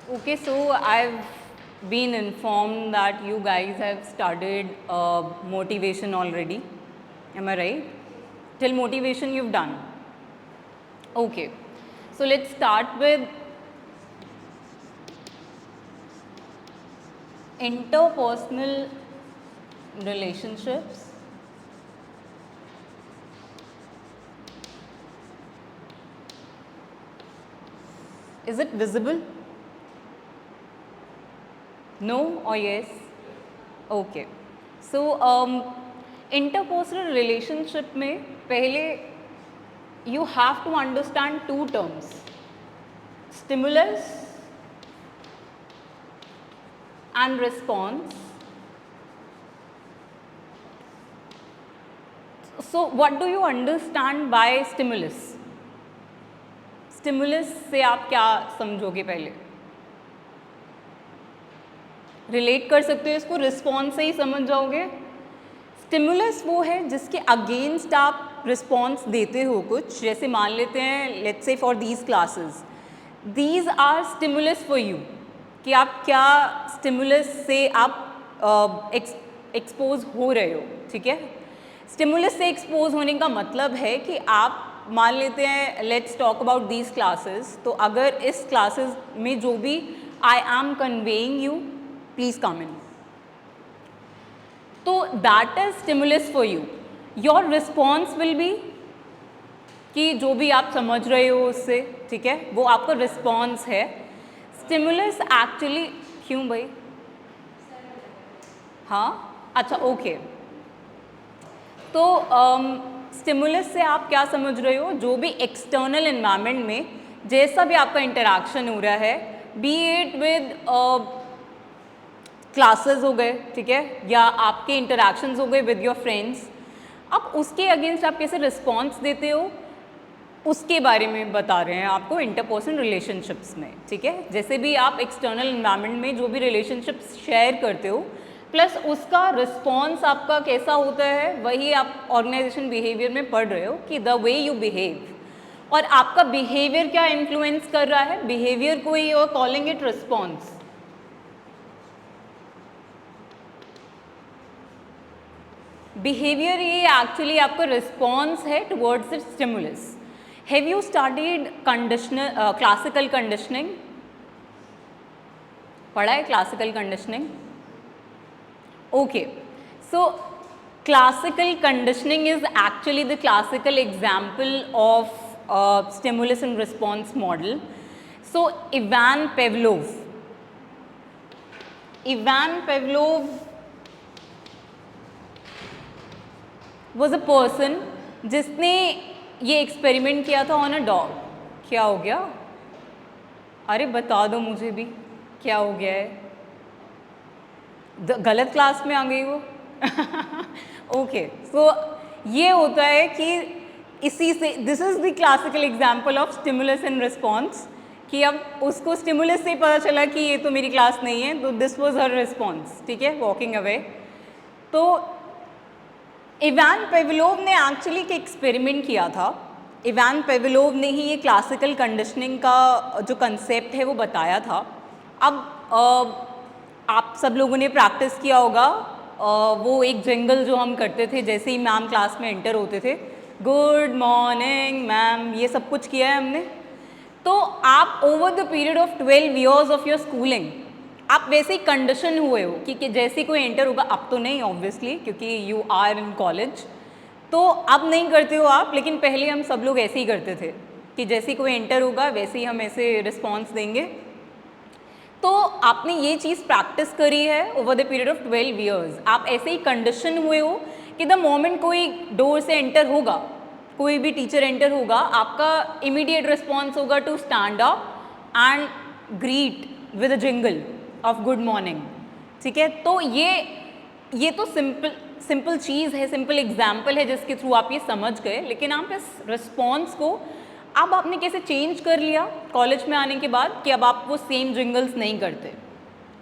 Okay, so I've been informed that you guys have started motivation already. Am I right? Till motivation you've done. Okay, so let's start with interpersonal relationships. Is it visible? No or yes? Okay. So interpersonal relationship में पहले you have to understand two terms, stimulus and response. So what do you understand by stimulus? Stimulus से आप क्या समझोगे पहले? Relate कर सकते हो इसको, रिस्पॉन्स से ही समझ जाओगे. स्टिमुलस वो है जिसके अगेंस्ट आप रिस्पॉन्स देते हो कुछ, जैसे मान लेते हैं let's say for these classes, these are stimulus for you, कि आप क्या स्टिमुलस से आप एक्सपोज हो रहे हो. ठीक है, स्टिमुलस से एक्सपोज होने का मतलब है कि आप मान लेते हैं let's talk about these classes, तो अगर इस क्लासेस में जो भी I am conveying you, please come in, तो that is stimulus for you. Your response will be कि जो भी आप समझ रहे हो उससे, ठीक है, वो आपका रिस्पॉन्स है. स्टिमुलस एक्चुअली क्यों भाई? हाँ, अच्छा, ओके. तो स्टिमुलस से आप क्या समझ रहे हो? जो भी एक्सटर्नल इन्वायरमेंट में जैसा भी आपका इंटरेक्शन हो रहा है, बी इट विद क्लासेस हो गए, ठीक है, या आपके इंटरेक्शंस हो गए विद योर फ्रेंड्स, अब उसके अगेंस्ट आप कैसे रिस्पॉन्स देते हो उसके बारे में बता रहे हैं आपको इंटरपर्सनल रिलेशनशिप्स में. ठीक है, जैसे भी आप एक्सटर्नल इन्वायरमेंट में जो भी रिलेशनशिप्स शेयर करते हो, प्लस उसका रिस्पॉन्स आपका कैसा होता है, वही आप ऑर्गेनाइजेशन बिहेवियर में पढ़ रहे हो कि द वे यू बिहेव, और आपका बिहेवियर क्या इन्फ्लुएंस कर रहा है बिहेवियर को, ही और कॉलिंग इट रिस्पॉन्स. बिहेवियर ये एक्चुअली आपका रिस्पॉन्स है towards it stimulus. Have you studied conditional classical conditioning? पढ़ा है classical conditioning? Okay, so classical conditioning is actually the classical example of stimulus and response model. So Ivan Pavlov was a person जिसने ये experiment किया था on a dog. क्या हो गया? अरे बता दो मुझे भी, क्या हो गया है? गलत क्लास में आ गई वो. ओके, सो ये होता है कि इसी से, this is the classical example of stimulus and response, कि अब उसको स्टिमुलस से पता चला कि ये तो मेरी क्लास नहीं है, तो दिस वाज हर रिस्पॉन्स. ठीक है, वॉकिंग अवे. तो इवान पेवलोव ने एक्चुअली एक एक्सपेरिमेंट किया था. इवान पेवलोव ने ही ये क्लासिकल कंडीशनिंग का जो कंसेप्ट है वो बताया था. अब आप सब लोगों ने प्रैक्टिस किया होगा वो एक जिंगल जो हम करते थे जैसे ही मैम क्लास में एंटर होते थे, गुड मॉर्निंग मैम, ये सब कुछ किया है हमने. तो आप over the period of 12 years of your schooling आप वैसे ही कंडीशन हुए हो कि जैसे कोई एंटर होगा, अब तो नहीं ऑब्वियसली क्योंकि यू आर इन कॉलेज, तो अब नहीं करते हो आप, लेकिन पहले हम सब लोग ऐसे ही करते थे कि जैसे कोई एंटर होगा वैसे ही हम ऐसे रिस्पॉन्स देंगे. तो आपने ये चीज़ प्रैक्टिस करी है over the period of 12 years. आप ऐसे ही कंडीशन हुए हो कि द मोमेंट कोई डोर से एंटर होगा, कोई भी टीचर एंटर होगा, आपका इमीडिएट रिस्पॉन्स होगा to stand up and greet with a jingle of good morning. ठीक है, तो ये तो सिंपल चीज़ है, सिंपल एग्जाम्पल है जिसके थ्रू आप ये समझ गए. लेकिन आप इस रिस्पॉन्स को अब आपने कैसे चेंज कर लिया कॉलेज में आने के बाद कि अब आप वो सेम जिंगल्स नहीं करते.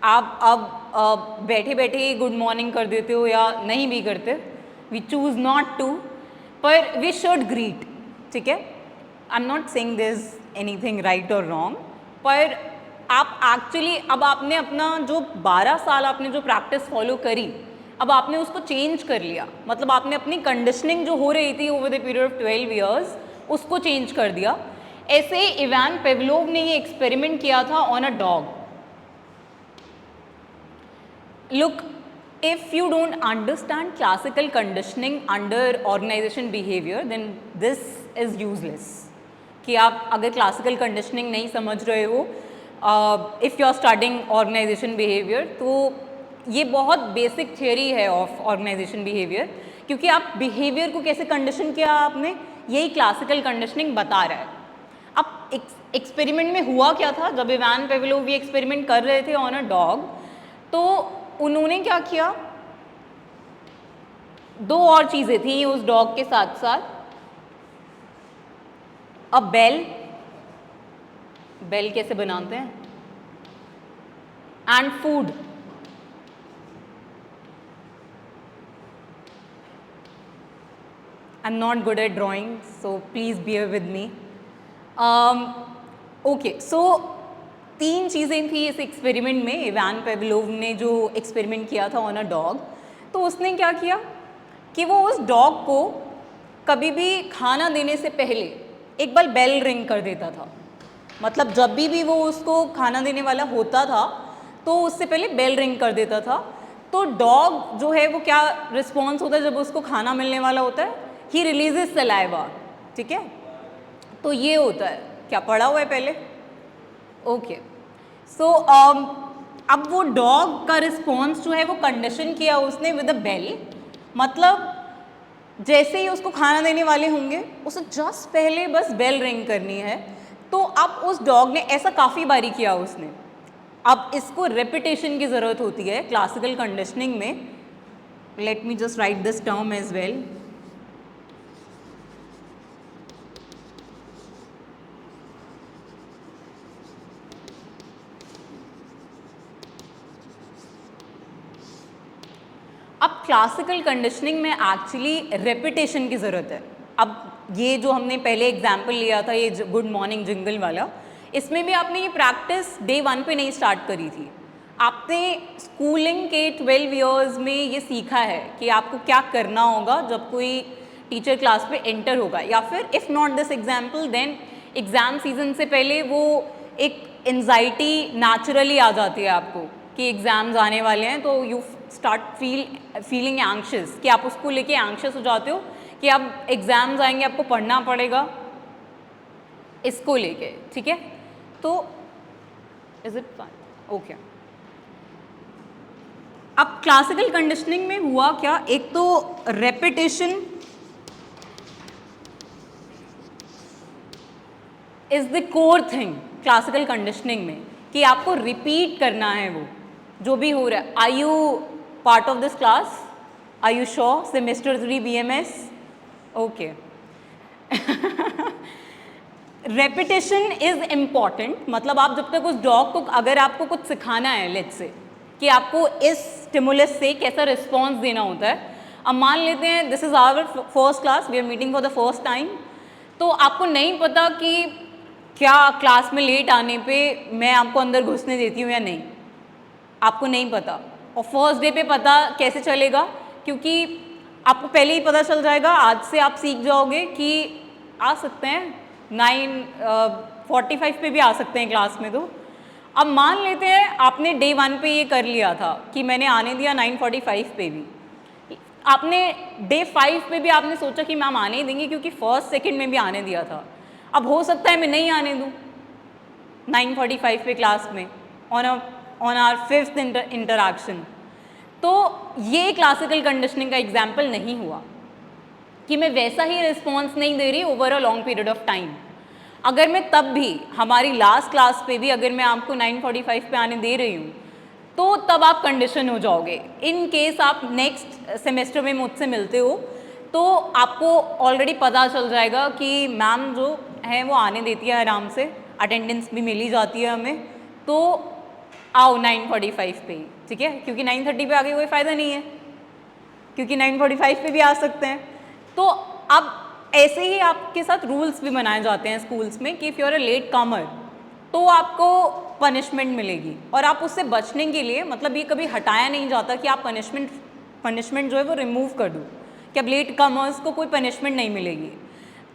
आप अब बैठे बैठे ही गुड मॉर्निंग कर देते हो या नहीं भी करते. वी चूज़ नॉट टू, पर वी शुड ग्रीट. ठीक है, I am not saying this anything right और रॉन्ग, पर आप एक्चुअली अब आपने अपना जो 12 साल आपने जो प्रैक्टिस फॉलो करी, अब आपने उसको चेंज कर लिया, मतलब आपने अपनी कंडीशनिंग जो हो रही थी over the period of 12 years उसको चेंज कर दिया। ऐसे ही इवान पेवलोव ने ये एक्सपेरिमेंट किया था on a dog. Look, if you don't understand classical conditioning under organization behavior, then this is useless. कि आप अगर classical conditioning नहीं समझ रहे हो, if you are studying organization behavior, तो ये बहुत बेसिक थियरी है ऑफ ऑर्गेनाइजेशन बिहेवियर, क्योंकि आप बिहेवियर को कैसे कंडीशन किया आपने, यही क्लासिकल कंडीशनिंग बता रहा है। अब एक्सपेरिमेंट में हुआ क्या था, जब इवान पेवलोव ये एक्सपेरिमेंट कर रहे थे ऑन अ डॉग, तो उन्होंने क्या किया, दो और चीज़ें थी उस डॉग के साथ साथ, अ बेल, बेल कैसे बनाते हैं, and food. I'm not good at drawing, so please bear with me. Okay, so 3 चीज़ें थी इस एक्सपेरिमेंट में। इवान पेवलोव ने जो एक्सपेरिमेंट किया था ऑन अ डॉग, तो उसने क्या किया कि वो उस डॉग को कभी भी खाना देने से पहले एक बार बेल रिंग कर देता था। मतलब जब भी वो उसको खाना देने वाला होता था तो उससे पहले बेल रिंग कर देता था। तो डॉग जो है वो क्या रिस्पॉन्स होता है जब उसको खाना मिलने वाला होता है, ही रिलीजेस सलाइवा, ठीक है। तो ये होता है, क्या पढ़ा हुआ है पहले, ओके। सो अब वो डॉग का रिस्पॉन्स जो है वो कंडीशन किया उसने विद अ बेल, मतलब जैसे ही उसको खाना देने वाले होंगे उसे जस्ट पहले बस बेल रिंग करनी है। तो अब उस डॉग ने ऐसा काफ़ी बारी किया उसने। अब इसको रेपिटेशन की ज़रूरत होती है क्लासिकल कंडीशनिंग में। Let me just write this term as well. अब क्लासिकल कंडीशनिंग में एक्चुअली रेपिटेशन की ज़रूरत है। अब ये जो हमने पहले एग्जाम्पल लिया था, ये गुड मॉर्निंग जिंगल वाला, इसमें भी आपने ये प्रैक्टिस डे 1 पे नहीं स्टार्ट करी थी। आपने स्कूलिंग के 12 ईयर्स में ये सीखा है कि आपको क्या करना होगा जब कोई टीचर क्लास पे एंटर होगा, या फिर if not this example then exam season से पहले वो एक एंजाइटी नेचुरली आ जाती है आपको कि एग्ज़ाम्स आने वाले हैं, तो यू स्टार्ट फीलिंग एंग्शियस, कि आप उसको लेके एंग्शियस हो जाते हो कि अब एग्ज़ाम्स आएंगे, आपको पढ़ना पड़ेगा इसको लेके, ठीक है। तो इज इट फाइन, ओके। अब क्लासिकल कंडीशनिंग में हुआ क्या, एक तो repetition is the core thing classical conditioning में, कि आपको रिपीट करना है वो जो भी हो रहा है। Are you part of this class, are you sure, semester 3 BMS, okay. Repetition is important, मतलब आप जब तक उस डॉग को, अगर आपको कुछ सिखाना है लेट्स से कि आपको इस स्टिमुलस से कैसा रिस्पॉन्स देना होता है। अब मान लेते हैं this is our first class, we are meeting for the first time, तो आपको नहीं पता कि क्या क्लास में लेट आने पे मैं आपको अंदर घुसने देती हूँ या नहीं, आपको नहीं पता। और फर्स्ट डे पे पता कैसे चलेगा, क्योंकि आपको पहले ही पता चल जाएगा, आज से आप सीख जाओगे कि आ सकते हैं 9:45 पे भी आ सकते हैं क्लास में। तो अब मान लेते हैं आपने डे 1 पे ये कर लिया था कि मैंने आने दिया 9:45 पे भी, आपने डे 5 पे भी आपने सोचा कि मैम आने ही देंगे क्योंकि फर्स्ट सेकंड में भी आने दिया था। अब हो सकता है मैं नहीं आने दूँ 9:45 पे क्लास में ऑन आवर 5th इंटरैक्शन। तो ये क्लासिकल कंडीशनिंग का एग्जाम्पल नहीं हुआ कि मैं वैसा ही रिस्पॉन्स नहीं दे रही over a long period of time. अगर मैं तब भी हमारी लास्ट क्लास पे भी अगर मैं आपको 9:45 पे आने दे रही हूँ तो तब आप कंडीशन हो जाओगे। इन केस आप नेक्स्ट सेमेस्टर में मुझसे मिलते हो तो आपको ऑलरेडी पता चल जाएगा कि मैम जो है वो आने देती है आराम से, अटेंडेंस भी मिल ही जाती है हमें, तो आओ 9:45 पे, ठीक है। क्योंकि 9:30 पे आगे कोई फ़ायदा नहीं है, क्योंकि 9:45 पे भी आ सकते हैं। तो अब ऐसे ही आपके साथ रूल्स भी बनाए जाते हैं स्कूल्स में कि if you are a latecomer तो आपको पनिशमेंट मिलेगी और आप उससे बचने के लिए, मतलब ये कभी हटाया नहीं जाता कि आप पनिशमेंट जो है वो रिमूव कर दो कि अब लेट कमर्स को कोई पनिशमेंट नहीं मिलेगी,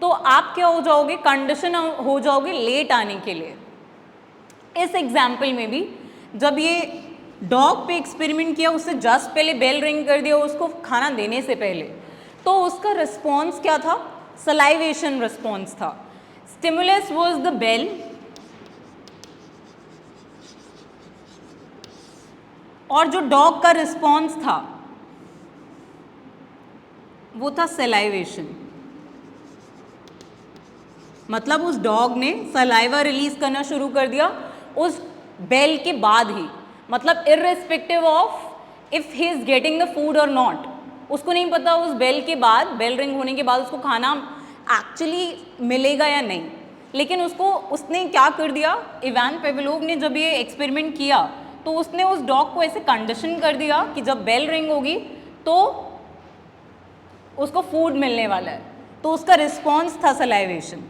तो आप क्या हो जाओगे, कंडीशन हो जाओगे लेट आने के लिए। इस एग्जाम्पल में भी जब ये डॉग पे एक्सपेरिमेंट किया, उससे जस्ट पहले बेल रिंग कर दिया उसको खाना देने से पहले, तो उसका रिस्पॉन्स क्या था, सलाइवेशन रिस्पॉन्स था। स्टिमुलस वाज द बेल और जो डॉग का रिस्पॉन्स था वो था सलाइवेशन। मतलब उस डॉग ने सलाइवा रिलीज करना शुरू कर दिया उस बेल के बाद ही, मतलब irrespective of if he is getting the food और नॉट। उसको नहीं पता उस बेल के बाद, बेल रिंग होने के बाद उसको खाना एक्चुअली मिलेगा या नहीं, लेकिन उसने क्या कर दिया, इवान पेवलोव ने जब ये एक्सपेरिमेंट किया तो उसने उस डॉग को ऐसे कंडीशन कर दिया कि जब बेल रिंग होगी तो उसको फूड मिलने वाला है, तो उसका रिस्पॉन्स था सलाइवेशन।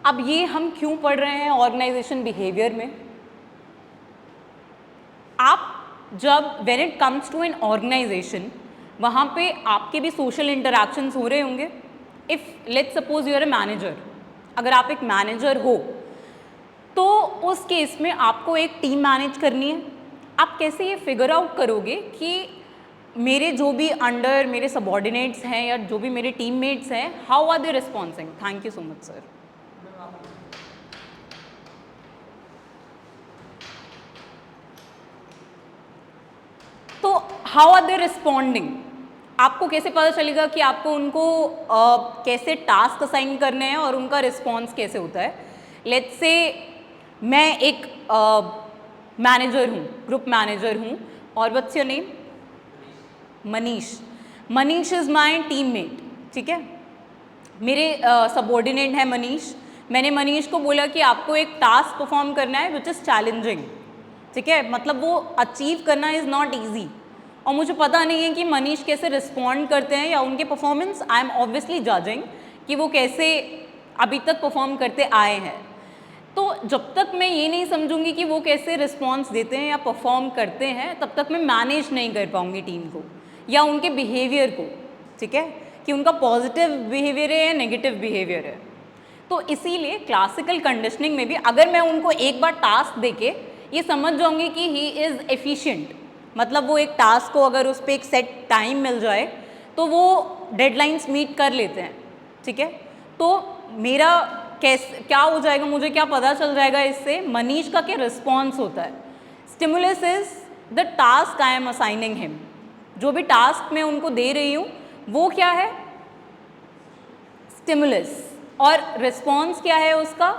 अब ये हम क्यों पढ़ रहे हैं ऑर्गेनाइजेशन बिहेवियर में? आप जब when it comes to an organization, वहाँ पे आपके भी सोशल इंटरैक्शंस हो रहे होंगे। If let's suppose you are a manager, अगर आप एक मैनेजर हो तो उस केस में आपको एक टीम मैनेज करनी है। आप कैसे ये फिगर आउट करोगे कि मेरे जो भी अंडर मेरे सबॉर्डिनेट्स हैं या जो भी मेरे टीममेट्स हैं, how are they responsing? Thank you so much sir. तो हाउ आर दे रिस्पॉन्डिंग, आपको कैसे पता चलेगा कि आपको उनको कैसे टास्क असाइन करने हैं और उनका रिस्पॉन्स कैसे होता है? लेट्स से मैं एक मैनेजर हूँ, ग्रुप मैनेजर हूँ, और what's your name? Manish. Manish is my teammate, ठीक है, मेरे सबॉर्डिनेट है मनीष। मैंने मनीष को बोला कि आपको एक टास्क परफॉर्म करना है विच इज़ चैलेंजिंग, ठीक है, मतलब वो अचीव करना इज़ नॉट ईजी, और मुझे पता नहीं है कि मनीष कैसे रिस्पॉन्ड करते हैं या उनके performance, I am obviously judging कि वो कैसे अभी तक परफॉर्म करते आए हैं। तो जब तक मैं ये नहीं समझूंगी कि वो कैसे रिस्पॉन्स देते हैं या परफॉर्म करते हैं, तब तक मैं मैनेज नहीं कर पाऊंगी टीम को या उनके बिहेवियर को, ठीक है, कि उनका पॉजिटिव बिहेवियर है या नेगेटिव बिहेवियर है। तो इसीलिए क्लासिकल कंडीशनिंग में भी अगर मैं उनको एक बार टास्क देके ये समझ जाऊंगी कि ही इज़ एफिशिएंट, मतलब वो एक टास्क को अगर उस पर एक सेट टाइम मिल जाए तो वो डेडलाइंस मीट कर लेते हैं, ठीक है, तो मेरा क्या हो जाएगा, मुझे क्या पता चल जाएगा इससे, मनीष का क्या रिस्पॉन्स होता है। Stimulus is the task I am assigning him, जो भी टास्क मैं उनको दे रही हूँ वो क्या है, स्टिमुलस, और रिस्पॉन्स क्या है उसका,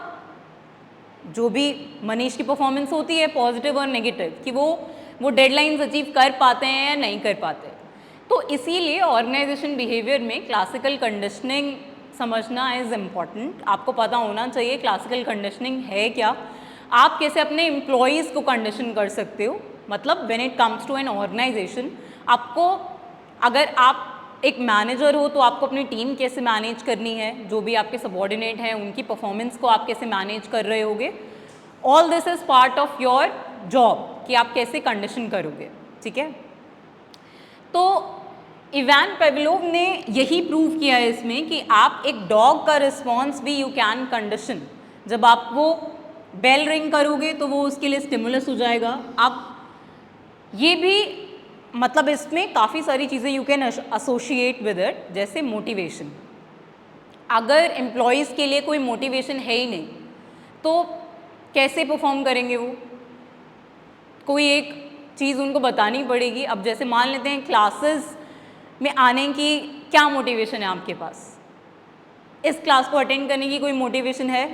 जो भी मनीष की परफॉर्मेंस होती है पॉजिटिव और नेगेटिव, कि वो डेडलाइंस अचीव कर पाते हैं या नहीं कर पाते। तो इसीलिए ऑर्गेनाइजेशन बिहेवियर में क्लासिकल कंडीशनिंग समझना इज़ इम्पॉर्टेंट। आपको पता होना चाहिए क्लासिकल कंडीशनिंग है क्या, आप कैसे अपने एम्प्लॉयज़ को कंडीशन कर सकते हो, मतलब when it comes to an organization, आपको अगर आप एक मैनेजर हो तो आपको अपनी टीम कैसे मैनेज करनी है, जो भी आपके सबॉर्डिनेट हैं उनकी परफॉर्मेंस को आप कैसे मैनेज कर रहे होगे, all this is part of your job कि आप कैसे कंडीशन करोगे, ठीक है। तो इवान पेवलोव ने यही प्रूव किया है इसमें कि आप एक डॉग का रिस्पॉन्स भी यू कैन कंडीशन। जब आप वो बेल रिंग करोगे तो वो उसके लिए स्टिमुलस हो जाएगा। आप ये भी मतलब इसमें काफ़ी सारी चीज़ें you can associate with it, जैसे मोटिवेशन। अगर एम्प्लॉयज़ के लिए कोई मोटिवेशन है ही नहीं तो कैसे परफॉर्म करेंगे वो, कोई एक चीज़ उनको बतानी पड़ेगी। अब जैसे मान लेते हैं क्लासेस में आने की क्या मोटिवेशन है आपके पास, इस क्लास को अटेंड करने की कोई मोटिवेशन है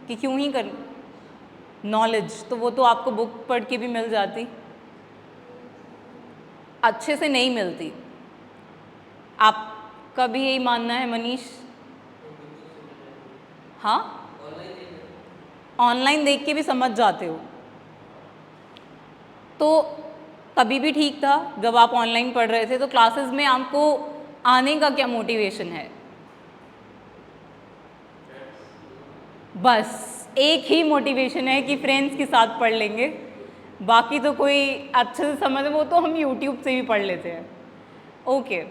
कि क्यों ही कर, नॉलेज तो वो तो आपको बुक पढ़ के भी मिल जाती, अच्छे से नहीं मिलती। आपका भी यही मानना है मनीष? हाँ, ऑनलाइन देख के भी समझ जाते हो, तो तभी भी ठीक था जब आप ऑनलाइन पढ़ रहे थे, तो क्लासेस में आपको आने का क्या मोटिवेशन है? बस एक ही मोटिवेशन है कि फ्रेंड्स के साथ पढ़ लेंगे, बाकी तो कोई अच्छे से समझ, वो तो हम यूट्यूब से भी पढ़ लेते हैं। ओके,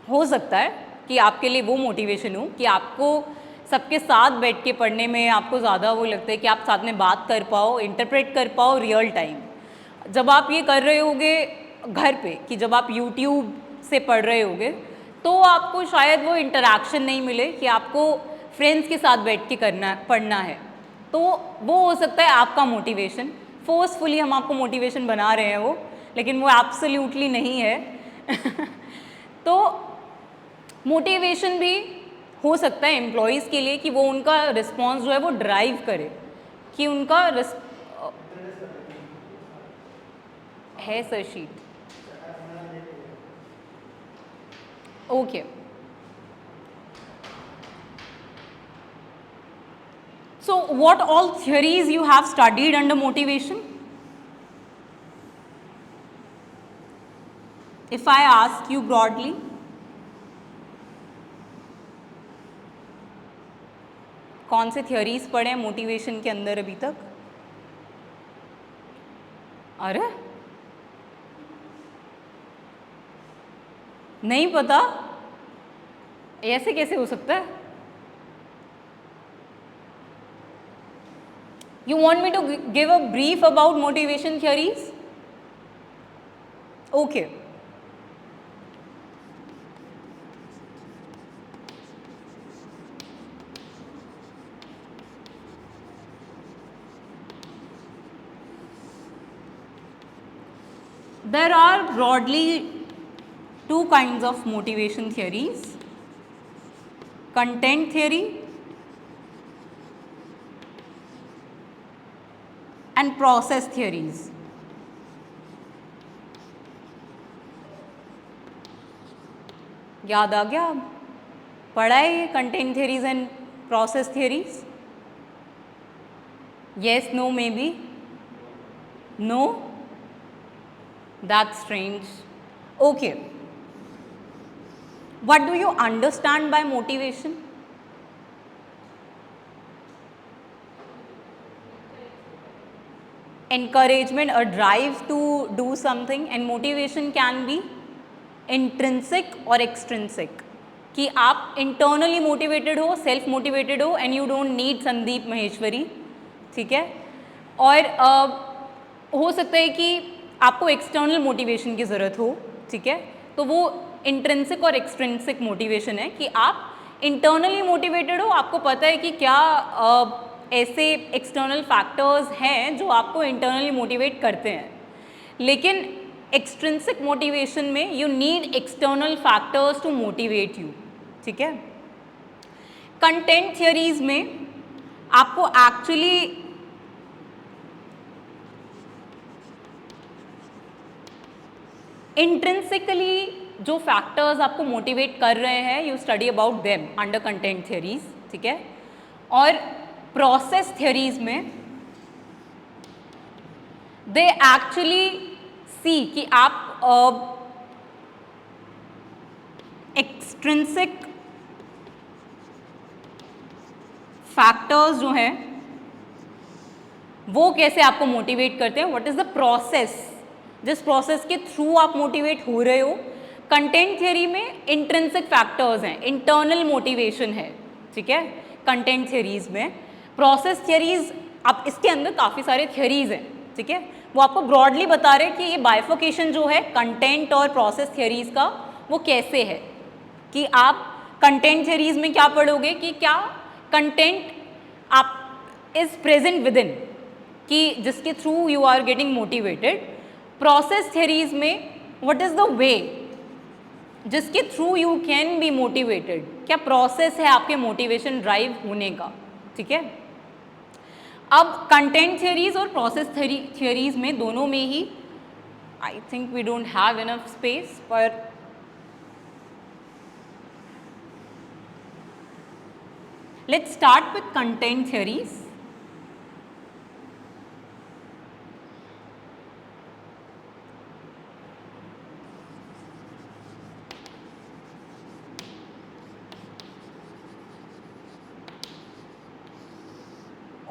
हो सकता है कि आपके लिए वो मोटिवेशन हो कि आपको सबके साथ बैठ के पढ़ने में आपको ज़्यादा वो लगता है कि आप साथ में बात कर पाओ, इंटरप्रेट कर पाओ रियल टाइम। जब आप ये कर रहे होगे घर पे, कि जब आप यूट्यूब से पढ़ रहे होगे, तो आपको शायद वो इंटरेक्शन नहीं मिले कि आपको फ्रेंड्स के साथ बैठ के पढ़ना है। तो वो हो सकता है आपका मोटिवेशन, फोर्सफुली हम आपको मोटिवेशन बना रहे हैं वो, लेकिन वो एब्सोल्युटली नहीं है। तो मोटिवेशन भी हो सकता है एम्प्लॉयज़ के लिए कि वो उनका रिस्पॉन्स जो है वो ड्राइव करे, कि उनका है sir sheet. Okay, so what all theories you have studied under motivation? If I ask you broadly, कौन से थियोरीज पढ़े हैं मोटिवेशन के अंदर अभी तक? अरे नहीं पता, ऐसे कैसे हो सकता है? You want me to give a brief about motivation theories? Okay. There are broadly two kinds of motivation theories: content theory and process theories. याद आ गया? पढ़ा है ये content theories and process theories? Yes, no, maybe? No? That's strange. Okay. What do you understand by motivation? Encouragement, a drive to do something, and motivation can be intrinsic or extrinsic. कि आप internally motivated हो, self motivated हो, and you don't need Sandeep Maheshwari, ठीक है? और हो सकता है कि आपको एक्सटर्नल मोटिवेशन की ज़रूरत हो, ठीक है? तो वो इंट्रिंसिक और एक्सट्रिंसिक मोटिवेशन है कि आप इंटरनली मोटिवेटेड हो, आपको पता है कि क्या ऐसे एक्सटर्नल फैक्टर्स हैं जो आपको इंटरनली मोटिवेट करते हैं, लेकिन एक्सट्रिंसिक मोटिवेशन में you need external factors to motivate you, ठीक है? कंटेंट थियरीज में आपको एक्चुअली इंट्रिंसिकली जो फैक्टर्स आपको मोटिवेट कर रहे हैं, you study about them under content theories, ठीक है? और प्रोसेस थियरीज में दे एक्चुअली सी कि आप एक्सट्रिंसिक फैक्टर्स जो हैं वो कैसे आपको मोटिवेट करते हैं, व्हाट इज द प्रोसेस, जिस प्रोसेस के थ्रू आप मोटिवेट हो रहे हो। कंटेंट थियरी में इंट्रिंसिक फैक्टर्स हैं, इंटरनल मोटिवेशन है, ठीक है? कंटेंट थियरीज में प्रोसेस थियरीज, आप इसके अंदर काफ़ी सारे थियरीज हैं, ठीक है? वो आपको ब्रॉडली बता रहे हैं कि ये बाइफिकेशन जो है कंटेंट और प्रोसेस थियरीज का वो कैसे है, कि आप कंटेंट थियरीज में क्या पढ़ोगे कि क्या कंटेंट आप इज प्रेजेंट विद इन, कि जिसके through you are getting motivated. Process theories में व्हाट इज द वे जिसके through you can be motivated, क्या प्रोसेस है आपके मोटिवेशन ड्राइव होने का, ठीक है? अब कंटेंट थियरीज और प्रोसेस थियरीज में दोनों में ही I think we don't have enough space, पर let's start with content theories.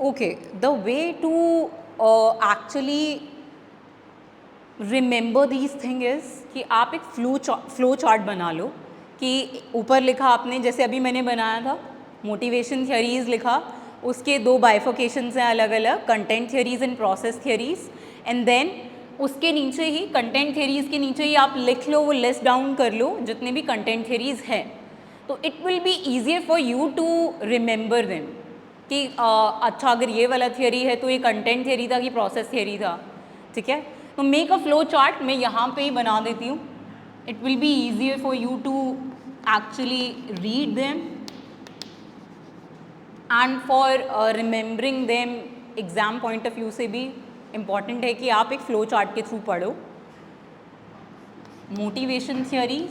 Okay, the way to actually remember these thing is कि आप एक फ्लो चार्ट बना लो कि ऊपर लिखा आपने, जैसे अभी मैंने बनाया था मोटिवेशन थियरीज़ लिखा, उसके दो बाइफोकेशंस हैं अलग अलग, content theories and process theories, and then उसके नीचे ही कंटेंट थियरीज़ के नीचे ही आप लिख लो, वो लिस्ट डाउन कर लो जितने भी कंटेंट थियरीज़ हैं, तो it will be easier for you to remember them कि अच्छा अगर ये वाला थियरी है तो ये कंटेंट थियरी था कि प्रोसेस थियरी था, ठीक है। तो मेक अ फ्लो चार्ट मैं यहाँ पे ही बना देती हूँ, it will be easier for you to actually read them and for remembering them exam point of view से भी इम्पॉर्टेंट है कि आप एक फ्लो चार्ट के थ्रू पढ़ो। Motivation theories,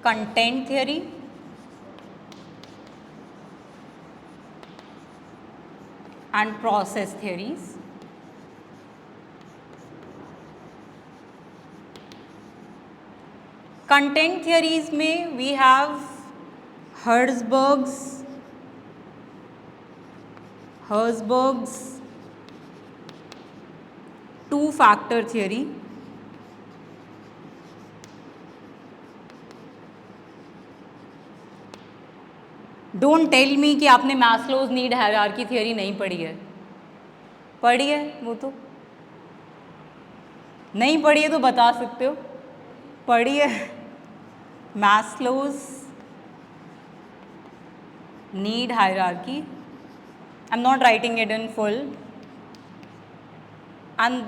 content theory, and process theories. Content theories में we have Herzberg's two-factor theory, don't tell me कि आपने मैस्लोज नीड हायरार्की थियरी नहीं पढ़ी है। पढ़ी है? वो तो नहीं पढ़ी है तो बता सकते हो, पढ़ी है Maslow's need hierarchy. I am not writing it in full, and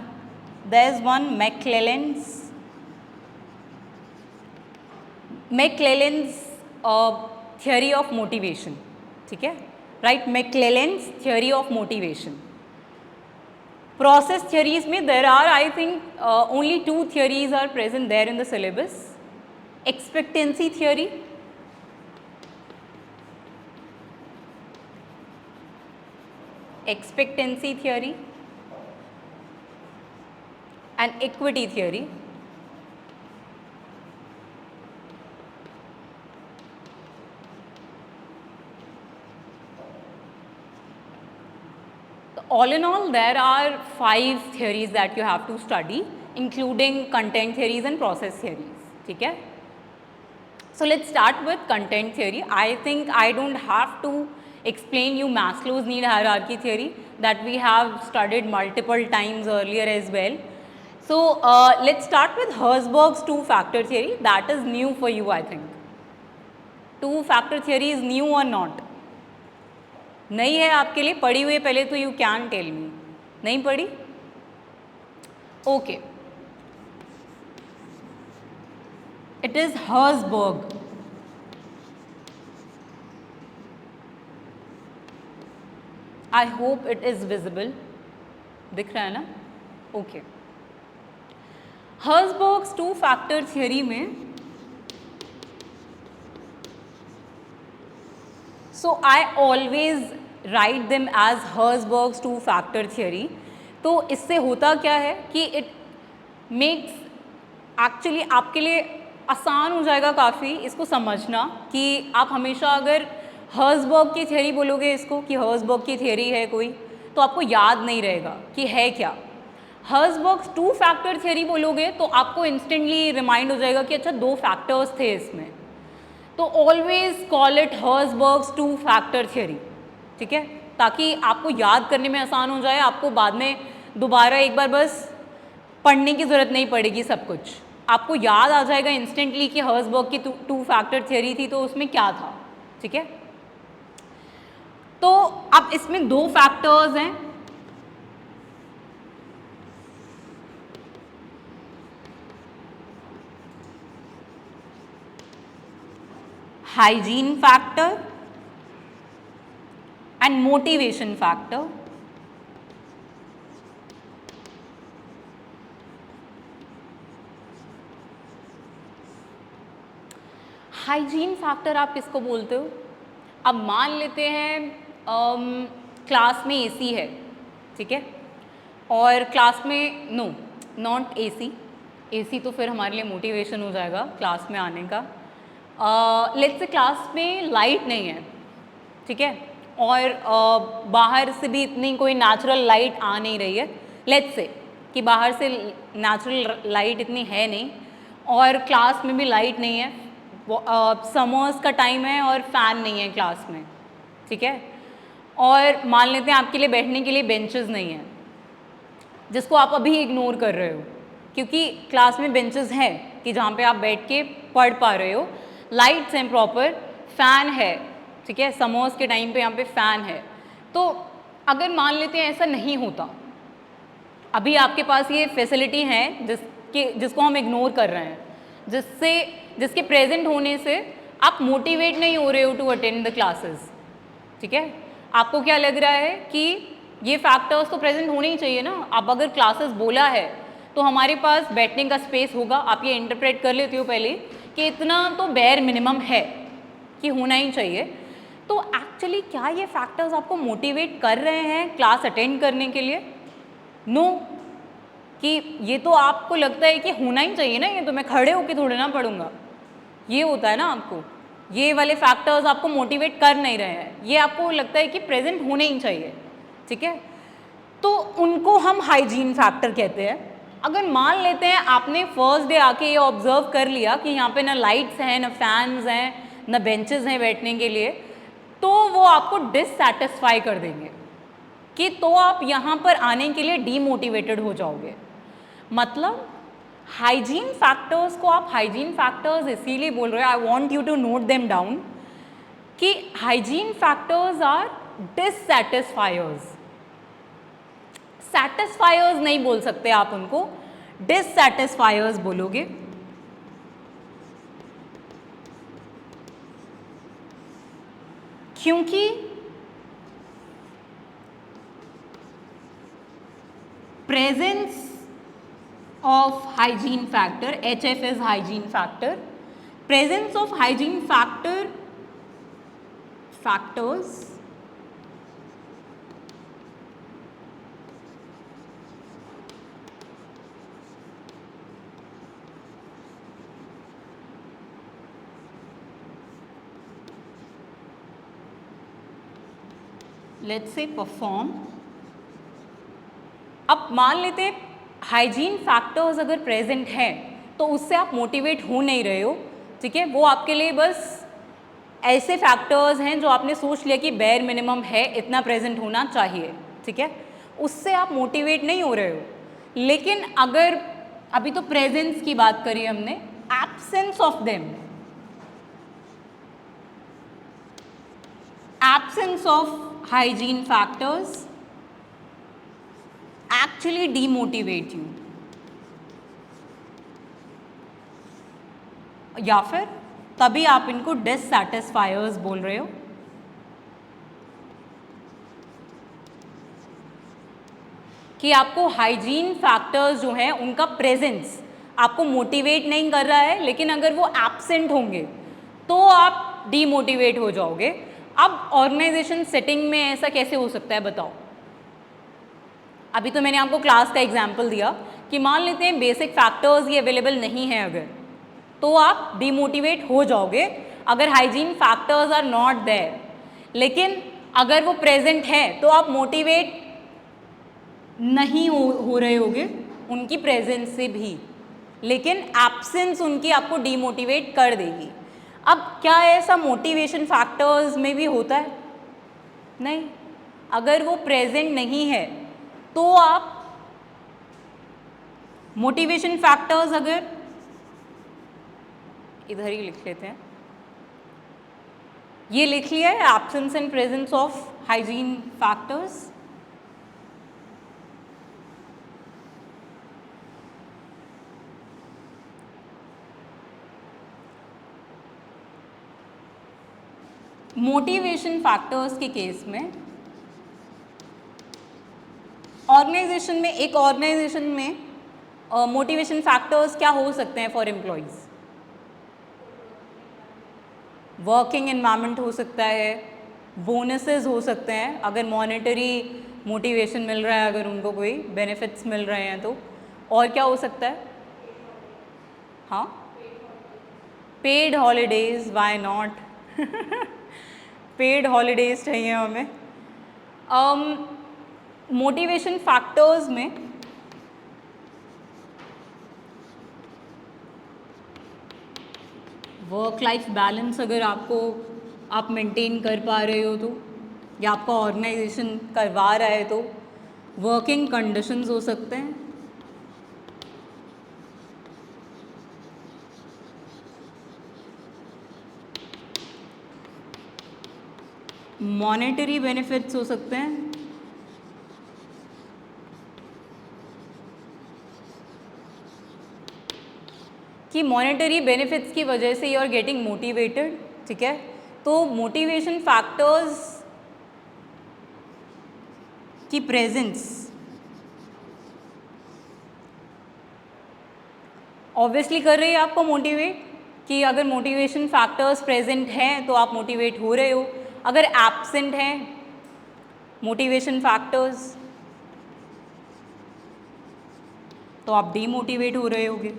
there is one McClelland's theory of motivation, ठीक है, right, McClelland's theory of motivation. Process theories में there are, I think only two theories are present there in the syllabus. Expectancy theory and equity theory. All in all, there are 5 theories that you have to study, including content theories and process theories, ठीक है. So let's start with content theory. I think I don't have to explain you Maslow's need hierarchy theory that we have studied multiple times earlier as well. So let's start with Herzberg's two-factor theory. That is new for you, I think. Two-factor theory is new or not? नहीं है आपके लिए, पढ़ी हुई पहले तो you can tell me, नहीं पढ़ी? Okay, it is Herzberg. I hope it is visible, दिख रहा है ना? ओके, हर्जबर्ग्स टू फैक्टर थियरी में So I always write them as Herzberg's two-factor theory. तो इससे होता क्या है कि it makes actually आपके लिए आसान हो जाएगा काफ़ी इसको समझना कि आप हमेशा अगर हर्जबर्ग की थियरी बोलोगे इसको कि हर्जबर्ग की थियरी है कोई, तो आपको याद नहीं रहेगा कि है क्या. हर्जबर्ग्स टू फैक्टर थियरी बोलोगे तो आपको इंस्टेंटली रिमाइंड हो जाएगा कि अच्छा 2 फैक्टर्स थे इसमें, तो always call it Herzberg's two factor theory, ठीक है, ताकि आपको याद करने में आसान हो जाए. आपको बाद में दोबारा एक बार बस पढ़ने की ज़रूरत नहीं पड़ेगी, सब कुछ आपको याद आ जाएगा इंस्टेंटली कि हर्जबर्ग की टू फैक्टर थियरी थी तो उसमें क्या था, ठीक है. तो अब इसमें 2 फैक्टर्स हैं, hygiene factor and motivation factor. Hygiene factor आप किसको बोलते हो? अब मान लेते हैं क्लास में एसी है, ठीक है, और क्लास में नॉट एसी, एसी तो फिर हमारे लिए मोटिवेशन हो जाएगा क्लास में आने का। लेट्स से क्लास में लाइट नहीं है, ठीक है, और बाहर से भी इतनी कोई नेचुरल लाइट आ नहीं रही है। लेट्स से कि बाहर से नेचुरल लाइट इतनी है नहीं और क्लास में भी लाइट नहीं है, समर्स का टाइम है और फ़ैन नहीं है क्लास में, ठीक है, और मान लेते हैं आपके लिए बैठने के लिए बेंचेस नहीं हैं, जिसको आप अभी इग्नोर कर रहे हो क्योंकि क्लास में बेंचेस हैं कि जहाँ पे आप बैठ के पढ़ पा रहे हो, लाइट्स हैं प्रॉपर, फ़ैन है, ठीक है, समर्स के टाइम पे यहाँ पे फ़ैन है। तो अगर मान लेते हैं ऐसा नहीं होता, अभी आपके पास ये फैसिलिटी है जिसको हम इग्नोर कर रहे हैं, जिसके प्रेजेंट होने से आप मोटिवेट नहीं हो रहे हो टू अटेंड द क्लासेस, ठीक है। आपको क्या लग रहा है कि ये फैक्टर्स तो प्रेजेंट होने ही चाहिए ना, अब अगर क्लासेस बोला है तो हमारे पास बैठने का स्पेस होगा, आप ये इंटरप्रेट कर लेते हो पहले कि इतना तो बेयर मिनिमम है कि होना ही चाहिए। तो एक्चुअली क्या ये फैक्टर्स आपको मोटिवेट कर रहे हैं क्लास अटेंड करने के लिए? नो, कि ये तो आपको लगता है कि होना ही चाहिए ना, ये तो मैं खड़े होके थोड़े ना पढ़ूंगा, ये होता है ना आपको, ये वाले फैक्टर्स आपको मोटिवेट कर नहीं रहे हैं, ये आपको लगता है कि प्रेजेंट होने ही चाहिए, ठीक है। तो उनको हम हाइजीन फैक्टर कहते हैं। अगर मान लेते हैं आपने फर्स्ट डे आके ये ऑब्जर्व कर लिया कि यहाँ पे ना लाइट्स हैं, ना फैंस हैं, ना बेंचेस हैं बैठने के लिए, तो वो आपको डिससैटिस्फाई कर देंगे कि तो आप यहाँ पर आने के लिए डीमोटिवेटेड हो जाओगे। मतलब हाइजीन फैक्टर्स को आप हाइजीन फैक्टर्स इसीलिए बोल रहे हो, I want you to note them down, कि hygiene factors are dissatisfiers. Satisfiers नहीं बोल सकते आप उनको, डिससैटिस्फायर्स बोलोगे। क्योंकि presence of hygiene factor, HF is hygiene factor, presence of hygiene factors let's say perform। अब मान लेते हैं हाइजीन फैक्टर्स अगर प्रेजेंट है तो उससे आप मोटिवेट हो नहीं रहे हो, ठीक है, वो आपके लिए बस ऐसे फैक्टर्स हैं जो आपने सोच लिया कि बेयर मिनिमम है, इतना प्रेजेंट होना चाहिए, ठीक है, उससे आप मोटिवेट नहीं हो रहे हो। लेकिन अगर अभी तो प्रेजेंस की बात करी हमने, absence of them, absence of hygiene factors actually demotivate you, या फिर तभी आप इनको डिससैटिस्फायर्स बोल रहे हो। कि आपको हाइजीन फैक्टर्स जो हैं उनका प्रेजेंस आपको मोटिवेट नहीं कर रहा है, लेकिन अगर वो एब्सेंट होंगे तो आप डीमोटिवेट हो जाओगे। अब ऑर्गेनाइजेशन सेटिंग में ऐसा कैसे हो सकता है बताओ? अभी तो मैंने आपको क्लास का एग्जाम्पल दिया कि मान लेते हैं बेसिक फैक्टर्स ये अवेलेबल नहीं है अगर, तो आप डीमोटिवेट हो जाओगे अगर hygiene factors are not there. लेकिन अगर वो प्रेजेंट है तो आप मोटिवेट नहीं हो रहे होगे उनकी प्रेजेंस से भी, लेकिन एब्सेंस उनकी आपको डीमोटिवेट कर देगी। अब क्या ऐसा मोटिवेशन फैक्टर्स में भी होता है? नहीं, अगर वो प्रेजेंट नहीं है तो आप मोटिवेशन फैक्टर्स अगर इधर ही लिख लेते हैं, ये लिख लिया है absence and presence of hygiene factors. Motivation factors के केस में ऑर्गेनाइजेशन में, एक ऑर्गेनाइजेशन में मोटिवेशन फैक्टर्स क्या हो सकते हैं फॉर एम्प्लॉयज़? वर्किंग एनवायरनमेंट हो सकता है, बोनसेस हो सकते हैं अगर मॉनेटरी मोटिवेशन मिल रहा है, अगर उनको कोई बेनिफिट्स मिल रहे हैं तो। और क्या हो सकता है? हाँ, paid holidays, why not. Paid holidays चाहिए हमें। मोटिवेशन फैक्टर्स में वर्क लाइफ बैलेंस अगर आप मेंटेन कर पा रहे हो तो, या आपका ऑर्गेनाइजेशन करवा रहा है तो, वर्किंग कंडीशंस हो सकते हैं, मॉनेटरी बेनिफिट्स हो सकते हैं, कि मॉनेटरी बेनिफिट्स की वजह से यू आर गेटिंग मोटिवेटेड, ठीक है। तो मोटिवेशन फैक्टर्स की प्रेजेंस ऑब्वियसली कर रही है आपको मोटिवेट, कि अगर मोटिवेशन फैक्टर्स प्रेजेंट हैं तो आप मोटिवेट हो रहे हो। अगर एब्सेंट हैं मोटिवेशन फैक्टर्स तो आप डीमोटिवेट हो रहे होगे।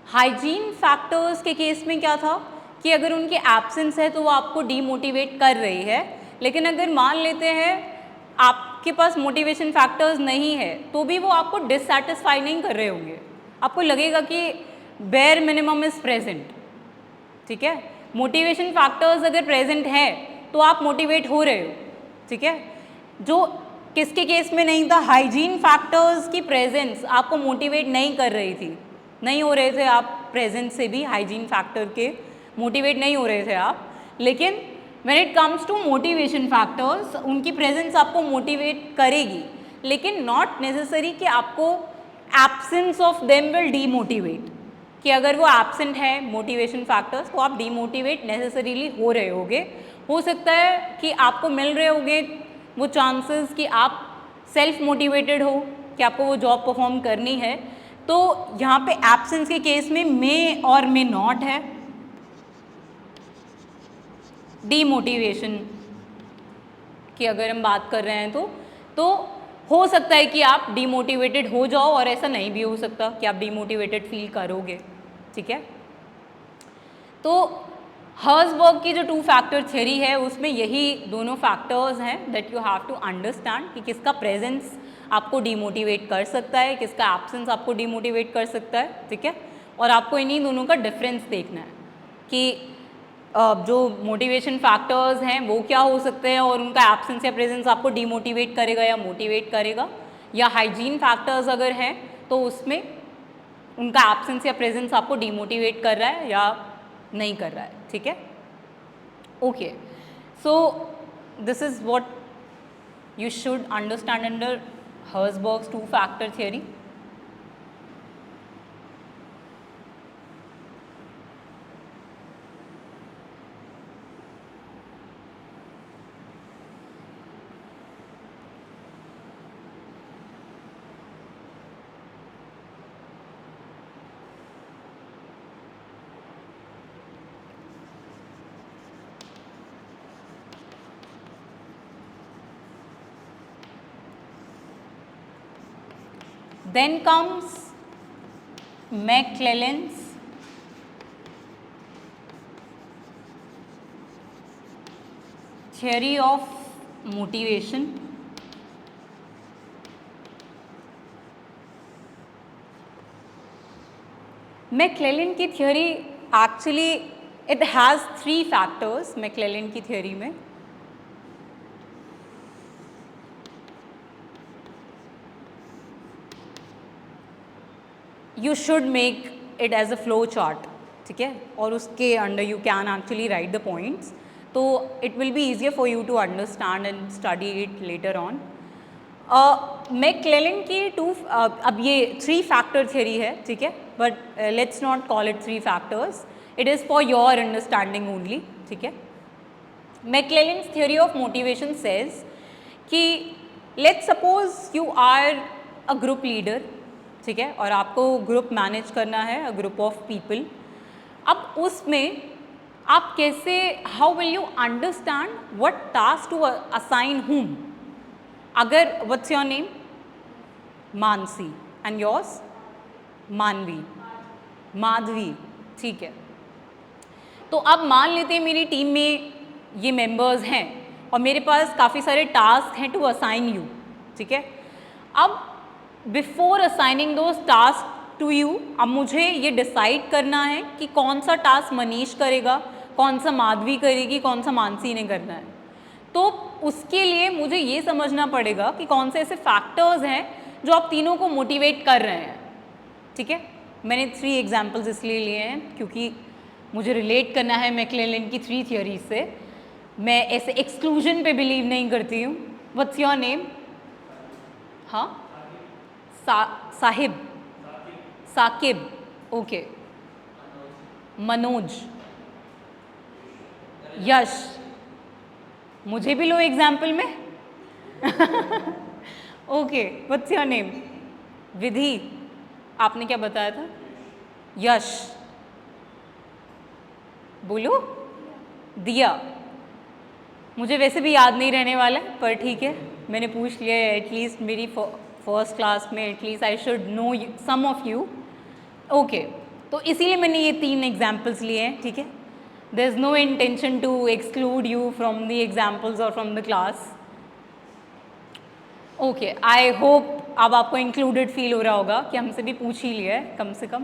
हाइजीन फैक्टर्स के केस में क्या था कि अगर उनकी एब्सेंस है तो वो आपको डीमोटिवेट कर रही है, लेकिन अगर मान लेते हैं आपके पास मोटिवेशन फैक्टर्स नहीं है तो भी वो आपको डिससेटिस्फाई नहीं कर रहे होंगे, आपको लगेगा कि बेयर मिनिमम इज़ प्रेजेंट, ठीक है। मोटिवेशन फैक्टर्स अगर प्रेजेंट है तो आप मोटिवेट हो रहे हो, ठीक है। जो किसके केस में नहीं था, हाइजीन फैक्टर्स की प्रेजेंस आपको मोटिवेट नहीं कर रही थी, नहीं हो रहे थे आप प्रेजेंस से भी, हाइजीन फैक्टर के मोटिवेट नहीं हो रहे थे आप। लेकिन when it comes to motivation factors उनकी प्रेजेंस आपको मोटिवेट करेगी, लेकिन नॉट नेसेसरी कि आपको absence of them will demotivate, कि अगर वो एब्सेंट है मोटिवेशन फैक्टर्स तो आप डीमोटिवेट नेसेसरीली हो रहे होगे। हो सकता है कि आपको मिल रहे होंगे वो चांसेस कि आप सेल्फ मोटिवेटेड हो, कि आपको वो जॉब परफॉर्म करनी है, तो यहाँ पे एब्सेंस के केस में मे और मे नॉट है। डीमोटिवेशन की अगर हम बात कर रहे हैं तो हो सकता है कि आप डीमोटिवेटेड हो जाओ, और ऐसा नहीं भी हो सकता कि आप डीमोटिवेटेड फील करोगे, ठीक है। तो हर्ज़बर्ग की जो 2 फैक्टर थ्योरी है उसमें यही दोनों फैक्टर्स हैं that you have to understand, कि किसका प्रेजेंस आपको डीमोटिवेट कर सकता है, किसका एब्सेंस आपको डीमोटिवेट कर सकता है, ठीक है। और आपको इन्हीं दोनों का डिफरेंस देखना है कि जो मोटिवेशन फैक्टर्स हैं वो क्या हो सकते हैं और उनका एब्सेंस या प्रेजेंस आपको डीमोटिवेट करेगा या मोटिवेट करेगा, या हाइजीन फैक्टर्स अगर हैं तो उसमें उनका एब्सेंस या प्रेजेंस आपको डीमोटिवेट कर रहा है या नहीं कर रहा है, ठीक है। Okay, so this is what you should understand under Herzberg's 2-factor theory. Then comes McClellan's theory of motivation. McClelland की theory actually it has 3 factors. McClelland की थ्योरी में you should make it as a flow chart, ठीक है, और उसके under you can actually write the points, तो it will be easier for you to understand and study it later on. McClelland की अब ये 3 फैक्टर थ्योरी है, ठीक है, but let's not call it 3 factors, it is for your understanding only, ठीक है। McClelland's theory of motivation says कि let's suppose you are a group leader, ठीक है, और आपको ग्रुप मैनेज करना है, अ ग्रुप ऑफ पीपल। अब उसमें आप कैसे, how will you understand what task to assign whom, अगर what's your name? Mansi. And yours? Manvi, Madhavi, ठीक है। तो अब मान लेते हैं मेरी टीम में ये मेंबर्स हैं और मेरे पास काफ़ी सारे टास्क हैं टू असाइन यू, ठीक है। अब before assigning those task to you, अब मुझे ये डिसाइड करना है कि कौन सा टास्क मनीष करेगा, कौन सा माधवी करेगी, कौन सा मानसी ने करना है। तो उसके लिए मुझे ये समझना पड़ेगा कि कौन से ऐसे फैक्टर्स हैं जो आप तीनों को मोटिवेट कर रहे हैं, ठीक है। मैंने 3 एग्जाम्पल्स इसलिए लिए हैं क्योंकि मुझे रिलेट करना है मैक्लेलैंड की 3 थियोरीज से। मैं ऐसे एक्सक्लूजन पे बिलीव नहीं करती हूँ। What's your name? हाँ, साहिब, साकिब, ओके। मनोज, यश, मुझे भी लो एग्जाम्पल में। Okay, what's your name? Vidhi, आपने क्या बताया था? यश, बोलो। दिया, मुझे वैसे भी याद नहीं रहने वाला है पर ठीक है, मैंने पूछ लिया है। एटलीस्ट मेरी फर्स्ट क्लास में at least I should know some of you, okay. तो इसीलिए मैंने ये 3 एग्जाम्पल्स लिए हैं, ठीक है। There is no intention to exclude you from the examples और from the class, okay. I hope अब आपको इंक्लूडेड फील हो रहा होगा कि हमसे भी पूछ ही लिया है कम से कम,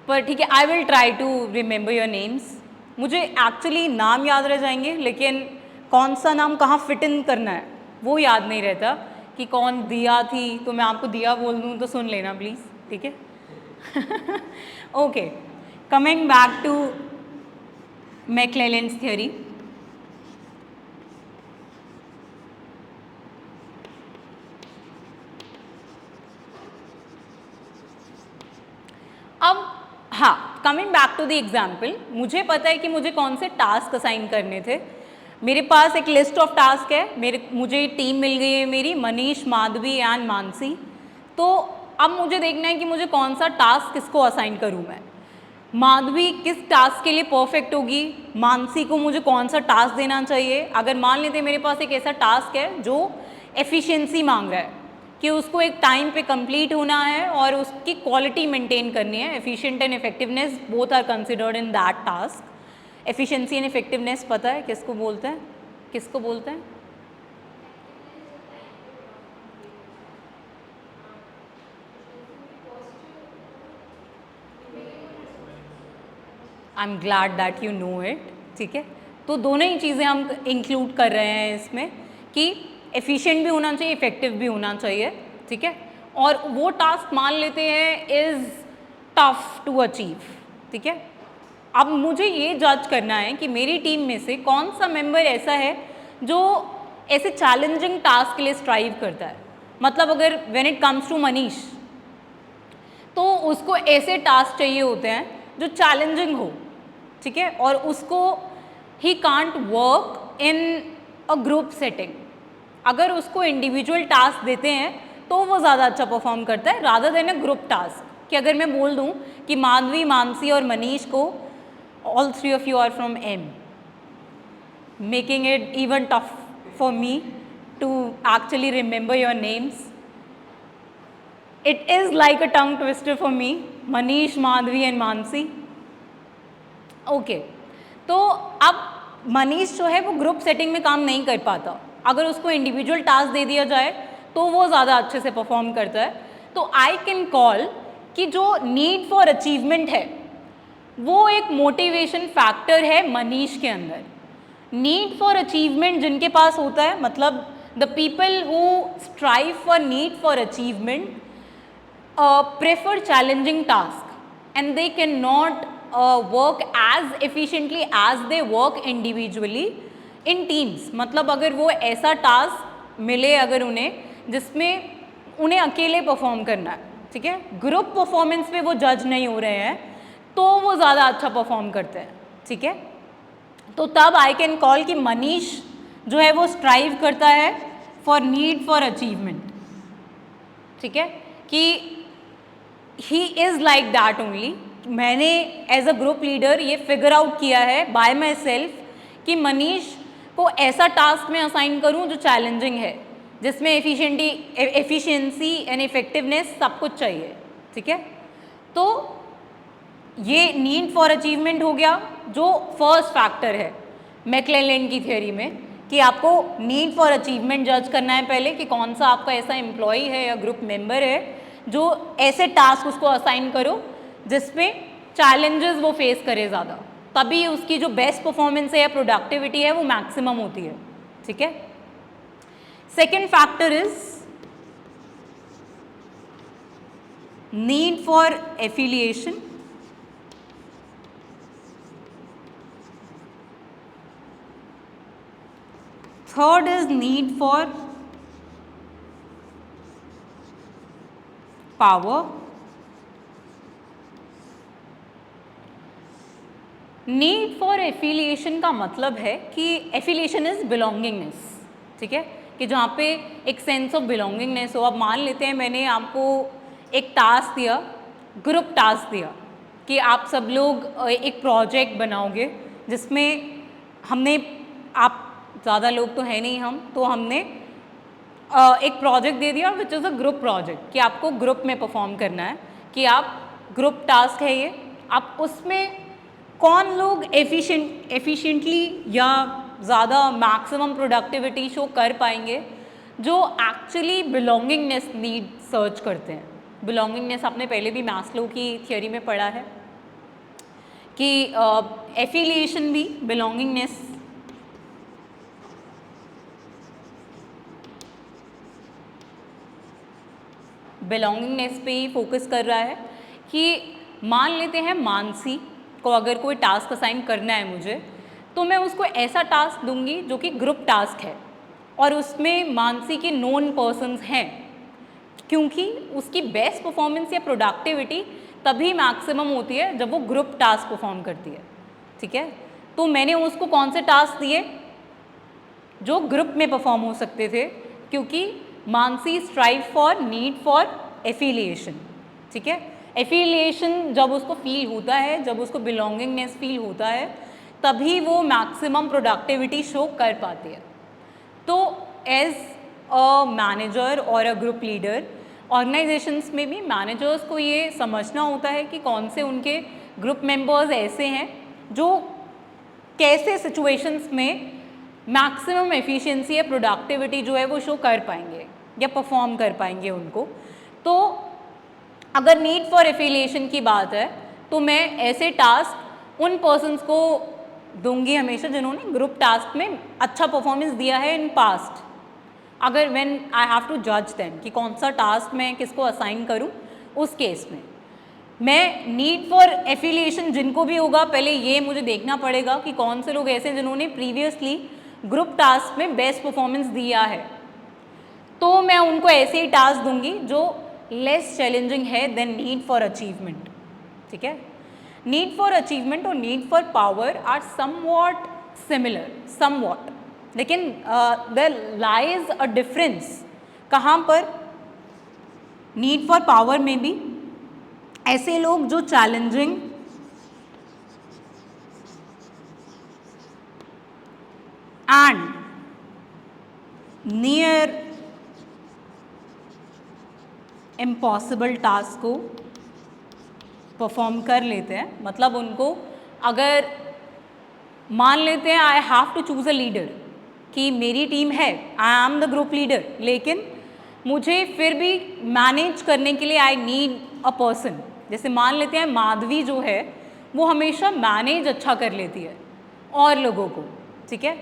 पर ठीक है। I will try to remember your names. मुझे एक्चुअली नाम याद रह जाएंगे लेकिन कौन सा नाम कहाँ फिट इन करना है वो याद नहीं रहता। कि कौन दिया थी तो मैं आपको दिया बोल दूँ तो सुन लेना प्लीज़, ठीक है। Okay, coming back to McClelland's theory. अब हाँ, coming back to the example, मुझे पता है कि मुझे कौन से टास्क असाइन करने थे। मेरे पास एक लिस्ट ऑफ टास्क है, मुझे टीम मिल गई है मेरी, मनीष, माधवी एंड मानसी। तो अब मुझे देखना है कि मुझे कौन सा टास्क किसको असाइन करूँ मैं। माधवी किस टास्क के लिए परफेक्ट होगी, मानसी को मुझे कौन सा टास्क देना चाहिए। अगर मान लेते हैं मेरे पास एक ऐसा टास्क है जो एफिशिएंसी मांग रहा है कि उसको एक टाइम पे कंप्लीट होना है और उसकी क्वालिटी मेंटेन करनी है। Efficient and effectiveness both are considered in that task. Efficiency and effectiveness पता है किसको बोलते हैं? किसको बोलते हैं? I am glad that you know it, ठीक है। तो दोनों ही चीज़ें हम इंक्लूड कर रहे हैं इसमें कि एफिशिएंट भी होना चाहिए, इफेक्टिव भी होना चाहिए, ठीक है। और वो टास्क मान लेते हैं इज़ टफ टू अचीव, ठीक है। अब मुझे ये जज करना है कि मेरी टीम में से कौन सा मेंबर ऐसा है जो ऐसे चैलेंजिंग टास्क के लिए स्ट्राइव करता है। मतलब अगर when it comes to Manish, तो उसको ऐसे टास्क चाहिए होते हैं जो चैलेंजिंग हो, ठीक है। और उसको he can't work in a group setting. अगर उसको इंडिविजुअल टास्क देते हैं तो वो ज़्यादा अच्छा परफॉर्म करता है rather than a group task. कि अगर मैं बोल दूँ कि माधवी, मानसी और मनीष को all 3 of you are from M, making it even tough for me to actually remember your names. It is like a tongue twister for me, Manish, Madhvi and Mansi. Okay, तो अब मनीष जो है वो ग्रुप सेटिंग में काम नहीं कर पाता। अगर उसको इंडिविजुअल टास्क दे दिया जाए तो वो ज़्यादा अच्छे से परफॉर्म करता है। तो आई कैन कॉल कि जो नीड फॉर अचीवमेंट है वो एक मोटिवेशन फैक्टर है मनीष के अंदर। नीड फॉर अचीवमेंट जिनके पास होता है, मतलब the people who strive for need for achievement prefer challenging task and they can not work as efficiently as they work individually in teams. मतलब अगर वो ऐसा टास्क मिले अगर उन्हें जिसमें उन्हें अकेले परफॉर्म करना है, ठीक है, ग्रुप परफॉर्मेंस पे वो जज नहीं हो रहे हैं, तो वो ज़्यादा अच्छा परफॉर्म करते हैं, ठीक है। तो तब आई कैन कॉल कि मनीष जो है वो स्ट्राइव करता है फॉर नीड फॉर अचीवमेंट, ठीक है, कि he is like that only. मैंने एज अ ग्रुप लीडर ये फिगर आउट किया है बाय माई सेल्फ कि मनीष को ऐसा टास्क में असाइन करूं जो चैलेंजिंग है। जिसमें एफिशिएंसी एंड इफेक्टिवनेस सब कुछ चाहिए, ठीक है। तो ये नीड फॉर अचीवमेंट हो गया जो फर्स्ट फैक्टर है मैक्लेलैंड की थियोरी में, कि आपको नीड फॉर अचीवमेंट जज करना है पहले कि कौन सा आपका ऐसा एम्प्लॉय है या ग्रुप मेंबर है जो ऐसे टास्क उसको असाइन करो जिसमें चैलेंजेस वो फेस करे ज़्यादा, तभी उसकी जो बेस्ट परफॉर्मेंस है या प्रोडक्टिविटी है वो मैक्सिमम होती है, ठीक है। Second factor is need for affiliation. Third is need for power. Need for affiliation का मतलब है कि एफिलिएशन इज बिलोंगिंगनेस, ठीक है, कि जहाँ पे एक सेंस ऑफ बिलोंगिंगनेस हो। अब मान लेते हैं मैंने आपको एक टास्क दिया, ग्रुप टास्क दिया कि आप सब लोग एक प्रोजेक्ट बनाओगे जिसमें हमने, आप ज़्यादा लोग तो है नहीं हम, तो हमने एक प्रोजेक्ट दे दिया which is a group project कि आपको ग्रुप में परफॉर्म करना है, कि आप ग्रुप टास्क है ये, आप उसमें कौन लोग एफिशिएंटली या ज़्यादा मैक्सिमम प्रोडक्टिविटी शो कर पाएंगे, जो एक्चुअली बिलोंगिंगनेस नीड सर्च करते हैं। बिलोंगिंगनेस आपने पहले भी मैस्लो की थियोरी में पढ़ा है कि एफिलिएशन भी बिलोंगिंगनेस पे ही फोकस कर रहा है। कि मान लेते हैं मानसी को अगर कोई टास्क असाइन करना है मुझे, तो मैं उसको ऐसा टास्क दूंगी जो कि ग्रुप टास्क है और उसमें मानसी के नोन पर्सन्स हैं, क्योंकि उसकी बेस्ट परफॉर्मेंस या प्रोडक्टिविटी तभी मैक्सिमम होती है जब वो ग्रुप टास्क परफॉर्म करती है, ठीक है। तो मैंने उसको कौन से टास्क दिए जो ग्रुप में परफॉर्म हो सकते थे, क्योंकि Mansi strive for need for affiliation, ठीक है। एफिलिएशन जब उसको फील होता है, जब उसको बिलोंगिंगनेस फील होता है, तभी वो मैक्सिमम प्रोडक्टिविटी शो कर पाती है। तो एज अ मैनेजर और अ ग्रुप लीडर, ऑर्गेनाइजेशंस में भी मैनेजर्स को ये समझना होता है कि कौन से उनके ग्रुप मेंबर्स ऐसे हैं जो कैसे सिचुएशंस में मैक्सिमम एफिशिएंसी या प्रोडक्टिविटी जो है वो शो कर पाएंगे या परफॉर्म कर पाएंगे उनको। तो अगर नीड फॉर एफिलिएशन की बात है तो मैं ऐसे टास्क उन पर्सन्स को दूंगी हमेशा जिन्होंने ग्रुप टास्क में अच्छा परफॉर्मेंस दिया है इन पास्ट। अगर व्हेन आई हैव टू जज देम कि कौन सा टास्क मैं किसको असाइन करूं, उस केस में मैं नीड फॉर एफिलिएशन जिनको भी होगा, पहले ये मुझे देखना पड़ेगा कि कौन से लोग ऐसे जिन्होंने प्रीवियसली ग्रुप टास्क में बेस्ट परफॉर्मेंस दिया है, तो मैं उनको ऐसे ही टास्क दूंगी जो लेस चैलेंजिंग है देन नीड फॉर अचीवमेंट, ठीक है। नीड फॉर अचीवमेंट और need for power are somewhat similar, somewhat, लेकिन देयर लाइज अ डिफरेंस। कहाँ पर? नीड फॉर पावर में भी ऐसे लोग जो challenging and near impossible task को परफॉर्म कर लेते हैं। मतलब उनको, अगर मान लेते हैं I have to choose a leader, कि मेरी टीम है, I am the group leader, लेकिन मुझे फिर भी मैनेज करने के लिए आई नीड अ पर्सन। जैसे मान लेते हैं माधवी जो है वो हमेशा मैनेज अच्छा कर लेती है और लोगों को, ठीक है।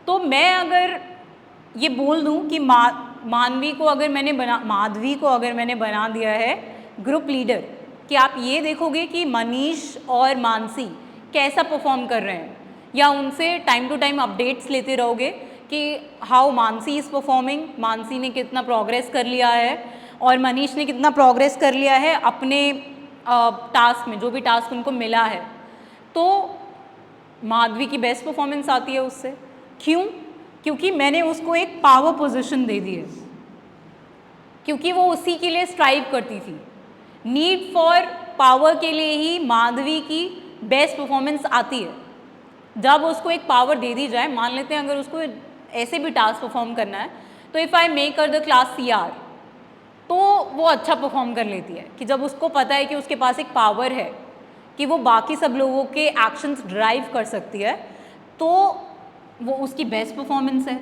तो मैं अगर ये बोल दूं कि माधवी को अगर मैंने बना दिया है ग्रुप लीडर, कि आप ये देखोगे कि मनीष और मानसी कैसा परफॉर्म कर रहे हैं, या उनसे टाइम टू टाइम अपडेट्स लेते रहोगे कि how Mansi is performing, Mansi ने कितना प्रोग्रेस कर लिया है और मनीष ने कितना प्रोग्रेस कर लिया है अपने टास्क में, जो भी टास्क उनको मिला है, तो माधवी की बेस्ट परफॉर्मेंस आती है उससे। क्यों? क्योंकि मैंने उसको एक पावर पोजीशन दे दी है, क्योंकि वो उसी के लिए स्ट्राइव करती थी। नीड फॉर पावर के लिए ही माधवी की बेस्ट परफॉर्मेंस आती है। जब उसको एक पावर दे दी जाए, मान लेते हैं अगर उसको ऐसे भी टास्क परफॉर्म करना है तो इफ़ आई मेक कर द क्लास CR, तो वो अच्छा परफॉर्म कर लेती है कि जब उसको पता है कि उसके पास एक पावर है कि वो बाकी सब लोगों के एक्शंस ड्राइव कर सकती है, तो वो उसकी बेस्ट परफॉर्मेंस है।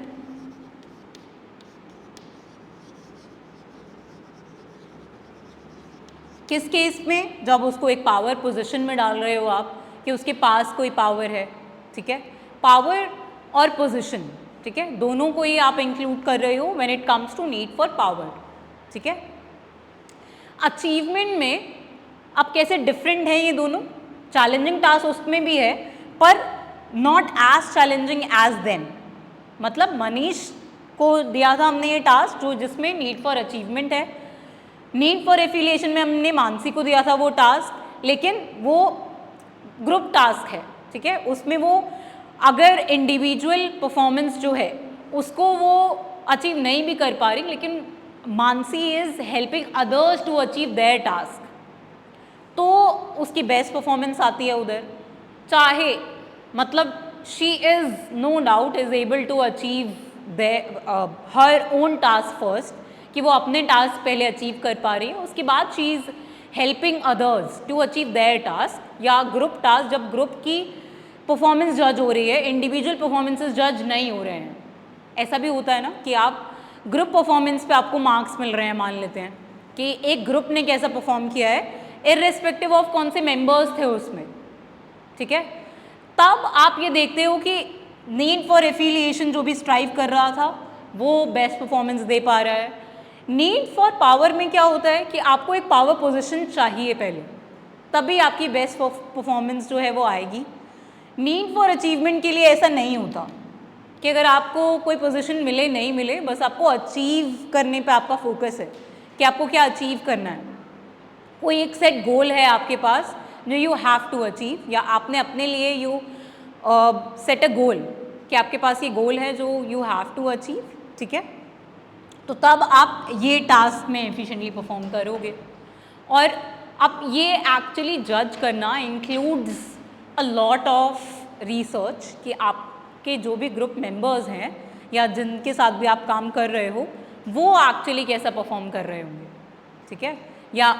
किस केस में? जब उसको एक पावर पोजीशन में डाल रहे हो आप कि उसके पास कोई पावर है, ठीक है, पावर और पोजीशन, ठीक है, दोनों को ही आप इंक्लूड कर रहे हो when it comes to need for power, ठीक है। अचीवमेंट में अब कैसे डिफरेंट है ये दोनों? चैलेंजिंग टास्क उसमें भी है पर not as challenging as them. मतलब मनीष को दिया था हमने ये टास्क जो जिसमें नीड फॉर अचीवमेंट है, नीड फॉर एफिलिएशन में हमने मानसी को दिया था वो टास्क, लेकिन वो ग्रुप टास्क है, ठीक है, उसमें वो अगर इंडिविजुअल परफॉर्मेंस जो है उसको वो अचीव नहीं भी कर पा रही, लेकिन Mansi is helping others to achieve their task, तो उसकी बेस्ट परफॉर्मेंस आती है उधर। चाहे मतलब she is no doubt is able to achieve her own task first, कि वो अपने टास्क पहले अचीव कर पा रही है, उसके बाद she is helping others to achieve their task. या ग्रुप टास्क, जब ग्रुप की परफॉर्मेंस जज हो रही है, इंडिविजुअल परफॉर्मेंसेस जज नहीं हो रहे हैं। ऐसा भी होता है ना कि आप ग्रुप परफॉर्मेंस पे आपको मार्क्स मिल रहे हैं, मान लेते हैं कि एक ग्रुप ने कैसा परफॉर्म किया है इर्रेस्पेक्टिव ऑफ कौन से मेंबर्स थे उसमें, ठीक है, तब आप ये देखते हो कि नीड फॉर एफिलिएशन जो भी स्ट्राइव कर रहा था वो बेस्ट परफॉर्मेंस दे पा रहा है। नीड फॉर पावर में क्या होता है कि आपको एक पावर पोजीशन चाहिए पहले, तभी आपकी बेस्ट परफॉर्मेंस जो है वो आएगी। नीड फॉर अचीवमेंट के लिए ऐसा नहीं होता कि अगर आपको कोई पोजीशन मिले नहीं मिले, बस आपको अचीव करने पे आपका फोकस है कि आपको क्या अचीव करना है। कोई एक सेट गोल है आपके पास जो यू हैव टू अचीव, या आपने अपने लिए यू सेट अ गोल कि आपके पास ये गोल है जो यू हैव टू अचीव, ठीक है, तो तब आप ये टास्क में एफिशिएंटली परफॉर्म करोगे। और अब ये एक्चुअली जज करना includes a lot of research कि आपके जो भी ग्रुप मेंबर्स हैं या जिनके साथ भी आप काम कर रहे हो वो एक्चुअली कैसा परफॉर्म कर रहे होंगे, ठीक है। या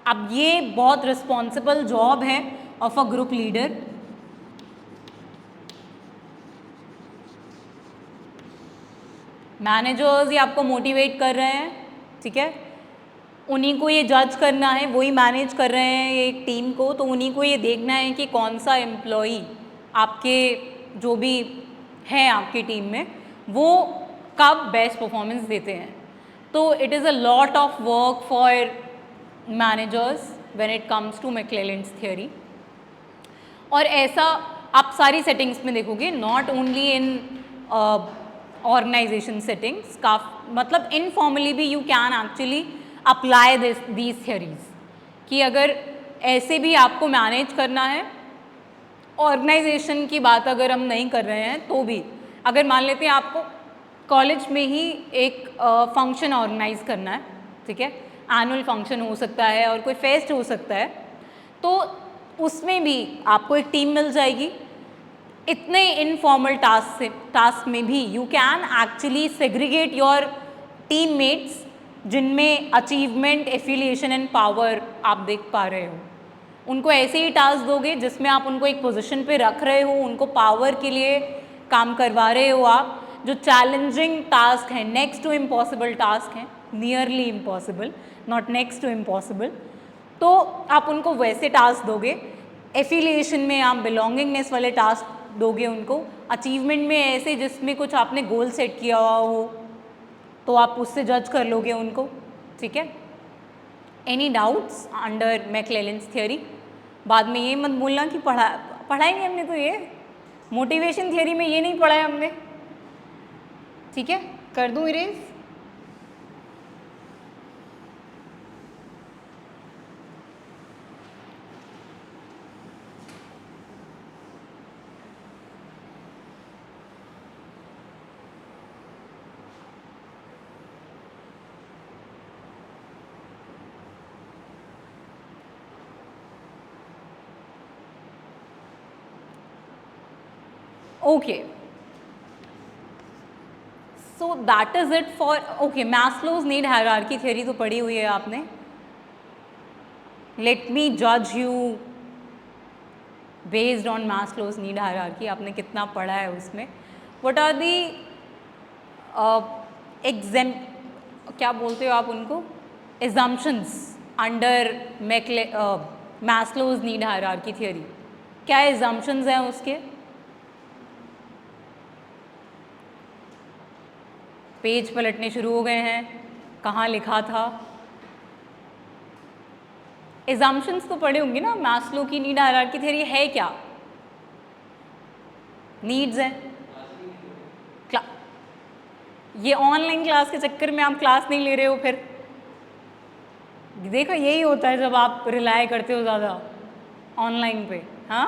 अब ये बहुत रिस्पॉन्सिबल जॉब है of a group leader. Managers ये आपको मोटिवेट कर रहे हैं, ठीक है, उन्हीं को ये जज करना है, वही मैनेज कर रहे हैं एक टीम को, तो उन्हीं को ये देखना है कि कौन सा एम्प्लॉई आपके जो भी हैं आपकी टीम में वो कब बेस्ट परफॉर्मेंस देते हैं। तो it is a lot of work for managers when it comes to McClelland's theory. और ऐसा आप सारी सेटिंग्स में देखोगे, not only in organization settings, का मतलब इनफॉर्मली भी you can actually apply these theories कि अगर ऐसे भी आपको मैनेज करना है, ऑर्गेनाइजेशन की बात अगर हम नहीं कर रहे हैं तो भी, अगर मान लेते हैं आपको कॉलेज में ही एक फंक्शन ऑर्गेनाइज करना है, ठीक है, एनुअल फंक्शन हो सकता है और कोई फेस्ट हो सकता है, तो उसमें भी आपको एक टीम मिल जाएगी। इतने इनफॉर्मल टास्क में भी you can actually segregate your teammates जिनमें अचीवमेंट, एफिलिएशन एंड पावर आप देख पा रहे हो। उनको ऐसे ही टास्क दोगे जिसमें आप उनको एक पोजीशन पे रख रहे हो, उनको पावर के लिए काम करवा रहे हो आप, जो चैलेंजिंग टास्क है, नेक्स्ट टू इम्पॉसिबल टास्क हैं, nearly impossible, not next to impossible, तो आप उनको वैसे टास्क दोगे। एफिलिएशन में आप बिलोंगिंगनेस वाले टास्क दोगे उनको। अचीवमेंट में ऐसे जिसमें कुछ आपने गोल सेट किया हुआ हो तो आप उससे जज कर लोगे उनको, ठीक है। Any doubts under McClelland's theory? बाद में ये मत बोलना कि पढ़ाई नहीं हमने, तो ये मोटिवेशन थियरी में ये नहीं पढ़ा है हमने, ठीक है, कर दूँ erase? Okay, so that is it for okay Maslow's need hierarchy theory तो पढ़ी हुई है आपने. लेट मी जज you based on Maslow's need hierarchy. आपने कितना पढ़ा है उसमें. व्हाट आर दी एग्जाम क्या बोलते हो आप उनको, assumptions under Maslow's need hierarchy theory. क्या एजम्पशंस हैं उसके. पेज पलटने शुरू हो गए हैं. कहाँ लिखा था. एजम्पशंस तो पढ़े होंगे ना. मैस्लो की नीड हायरार्की थ्योरी है क्या. नीड्स है. ये ऑनलाइन क्लास के चक्कर में आप क्लास नहीं ले रहे हो. फिर देखो यही होता है जब आप रिलाय करते हो ज़्यादा ऑनलाइन पे. हाँ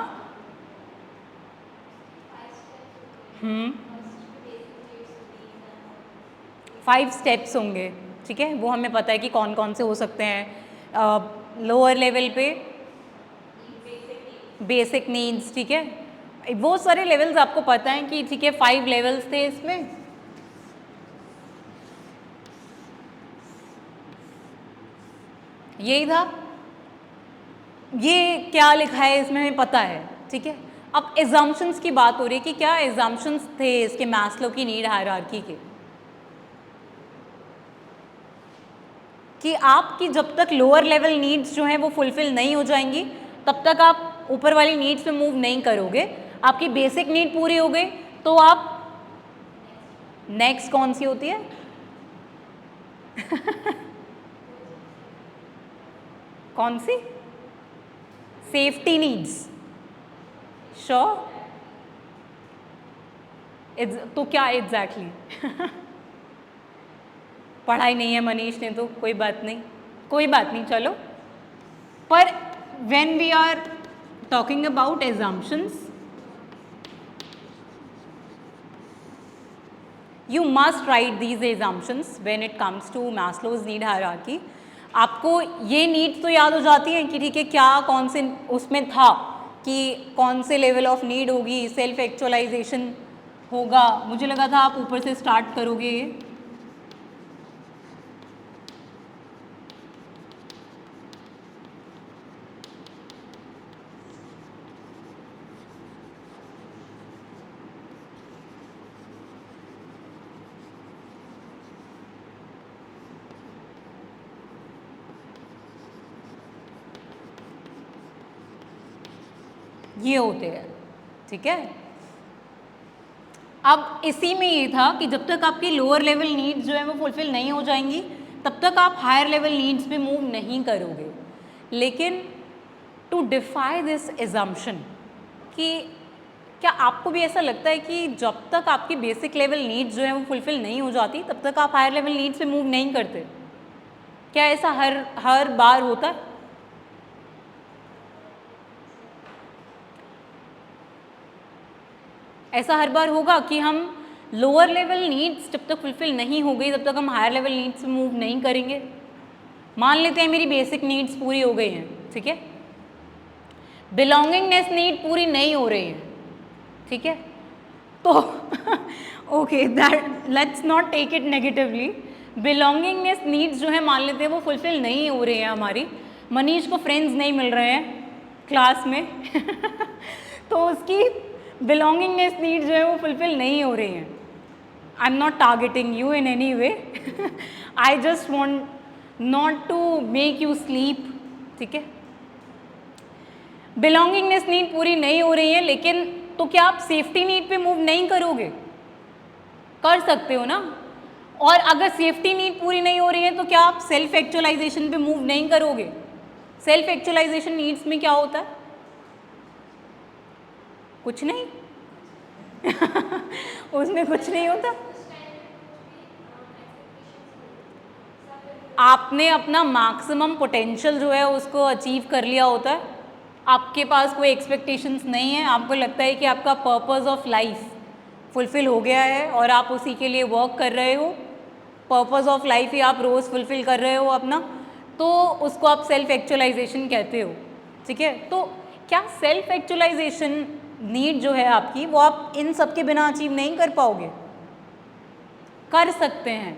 5 स्टेप्स होंगे. ठीक है, वो हमें पता है कि कौन कौन से हो सकते हैं. लोअर लेवल पे बेसिक नीड्स. ठीक है, वो सारे लेवल्स आपको पता है कि ठीक है 5 लेवल्स थे इसमें. यही था. ये क्या लिखा है इसमें हमें पता है. ठीक है, अब एजम्पशंस की बात हो रही है कि क्या एजम्पशंस थे इसके मैस्लो की नीड हायरार्की के, कि आपकी जब तक लोअर लेवल नीड्स जो हैं वो फुलफिल नहीं हो जाएंगी तब तक आप ऊपर वाली नीड्स पे मूव नहीं करोगे. आपकी बेसिक नीड पूरी हो गई तो आप नेक्स्ट कौन सी होती है कौन सी. Safety needs. श्योर. तो क्या एग्जैक्टली पढ़ाई नहीं है मनीष ने तो कोई बात नहीं, कोई बात नहीं. चलो, पर when we are talking about assumptions you must write these assumptions when it comes to Maslow's need hierarchy. आपको ये नीड्स तो याद हो जाती हैं कि ठीक है क्या कौन से उसमें था कि कौन से लेवल ऑफ नीड होगी, सेल्फ एक्चुअलाइजेशन होगा. मुझे लगा था आप ऊपर से स्टार्ट करोगे. ये होते हैं. ठीक है, अब इसी में ये था कि जब तक आपकी लोअर लेवल नीड्स जो है वो फुलफिल नहीं हो जाएंगी तब तक आप हायर लेवल नीड्स पे मूव नहीं करोगे. लेकिन टू डिफाई दिस एजम्पशन कि क्या आपको भी ऐसा लगता है कि जब तक आपकी बेसिक लेवल नीड्स जो है वो फुलफिल नहीं हो जाती तब तक आप हायर लेवल नीड्स पे मूव नहीं करते. क्या ऐसा हर बार होता है. ऐसा हर बार होगा कि हम लोअर लेवल नीड्स जब तक फुलफिल नहीं हो गई तब तक हम हायर लेवल नीड्स पे मूव नहीं करेंगे. मान लेते हैं मेरी बेसिक नीड्स पूरी हो गई हैं. ठीक है, बिलोंगिंगनेस नीड पूरी नहीं हो रही है. ठीक है, तो okay that let's not take it negatively. Belongingness needs जो है मान लेते हैं वो फुलफिल नहीं हो रही हैं हमारी. मनीष को फ्रेंड्स नहीं मिल रहे हैं क्लास में तो उसकी बिलोंगिंगनेस नीड जो है वो फुलफिल नहीं हो रही हैं. I am not targeting you in any way. I just want not to make you sleep. ठीक है, बिलोंगिंगनेस नीड पूरी नहीं हो रही है लेकिन तो क्या आप सेफ्टी नीड पे मूव नहीं करोगे. कर सकते हो ना. और अगर सेफ्टी नीड पूरी नहीं हो रही है तो क्या आप सेल्फ एक्चुअलाइजेशन पे मूव नहीं करोगे. सेल्फ एक्चुअलाइजेशन नीड्स में क्या होता है. कुछ नहीं उसमें कुछ नहीं होता. आपने अपना मैक्सिमम पोटेंशियल जो है उसको अचीव कर लिया होता है. आपके पास कोई एक्सपेक्टेशंस नहीं है. आपको लगता है कि आपका पर्पस ऑफ लाइफ फुलफिल हो गया है और आप उसी के लिए वर्क कर रहे हो. पर्पस ऑफ लाइफ ही आप रोज़ फुलफिल कर रहे हो अपना, तो उसको आप सेल्फ एक्चुअलाइजेशन कहते हो. ठीक है, तो क्या सेल्फ एक्चुअलाइजेशन नीड जो है आपकी वो आप इन सब के बिना अचीव नहीं कर पाओगे. कर सकते हैं,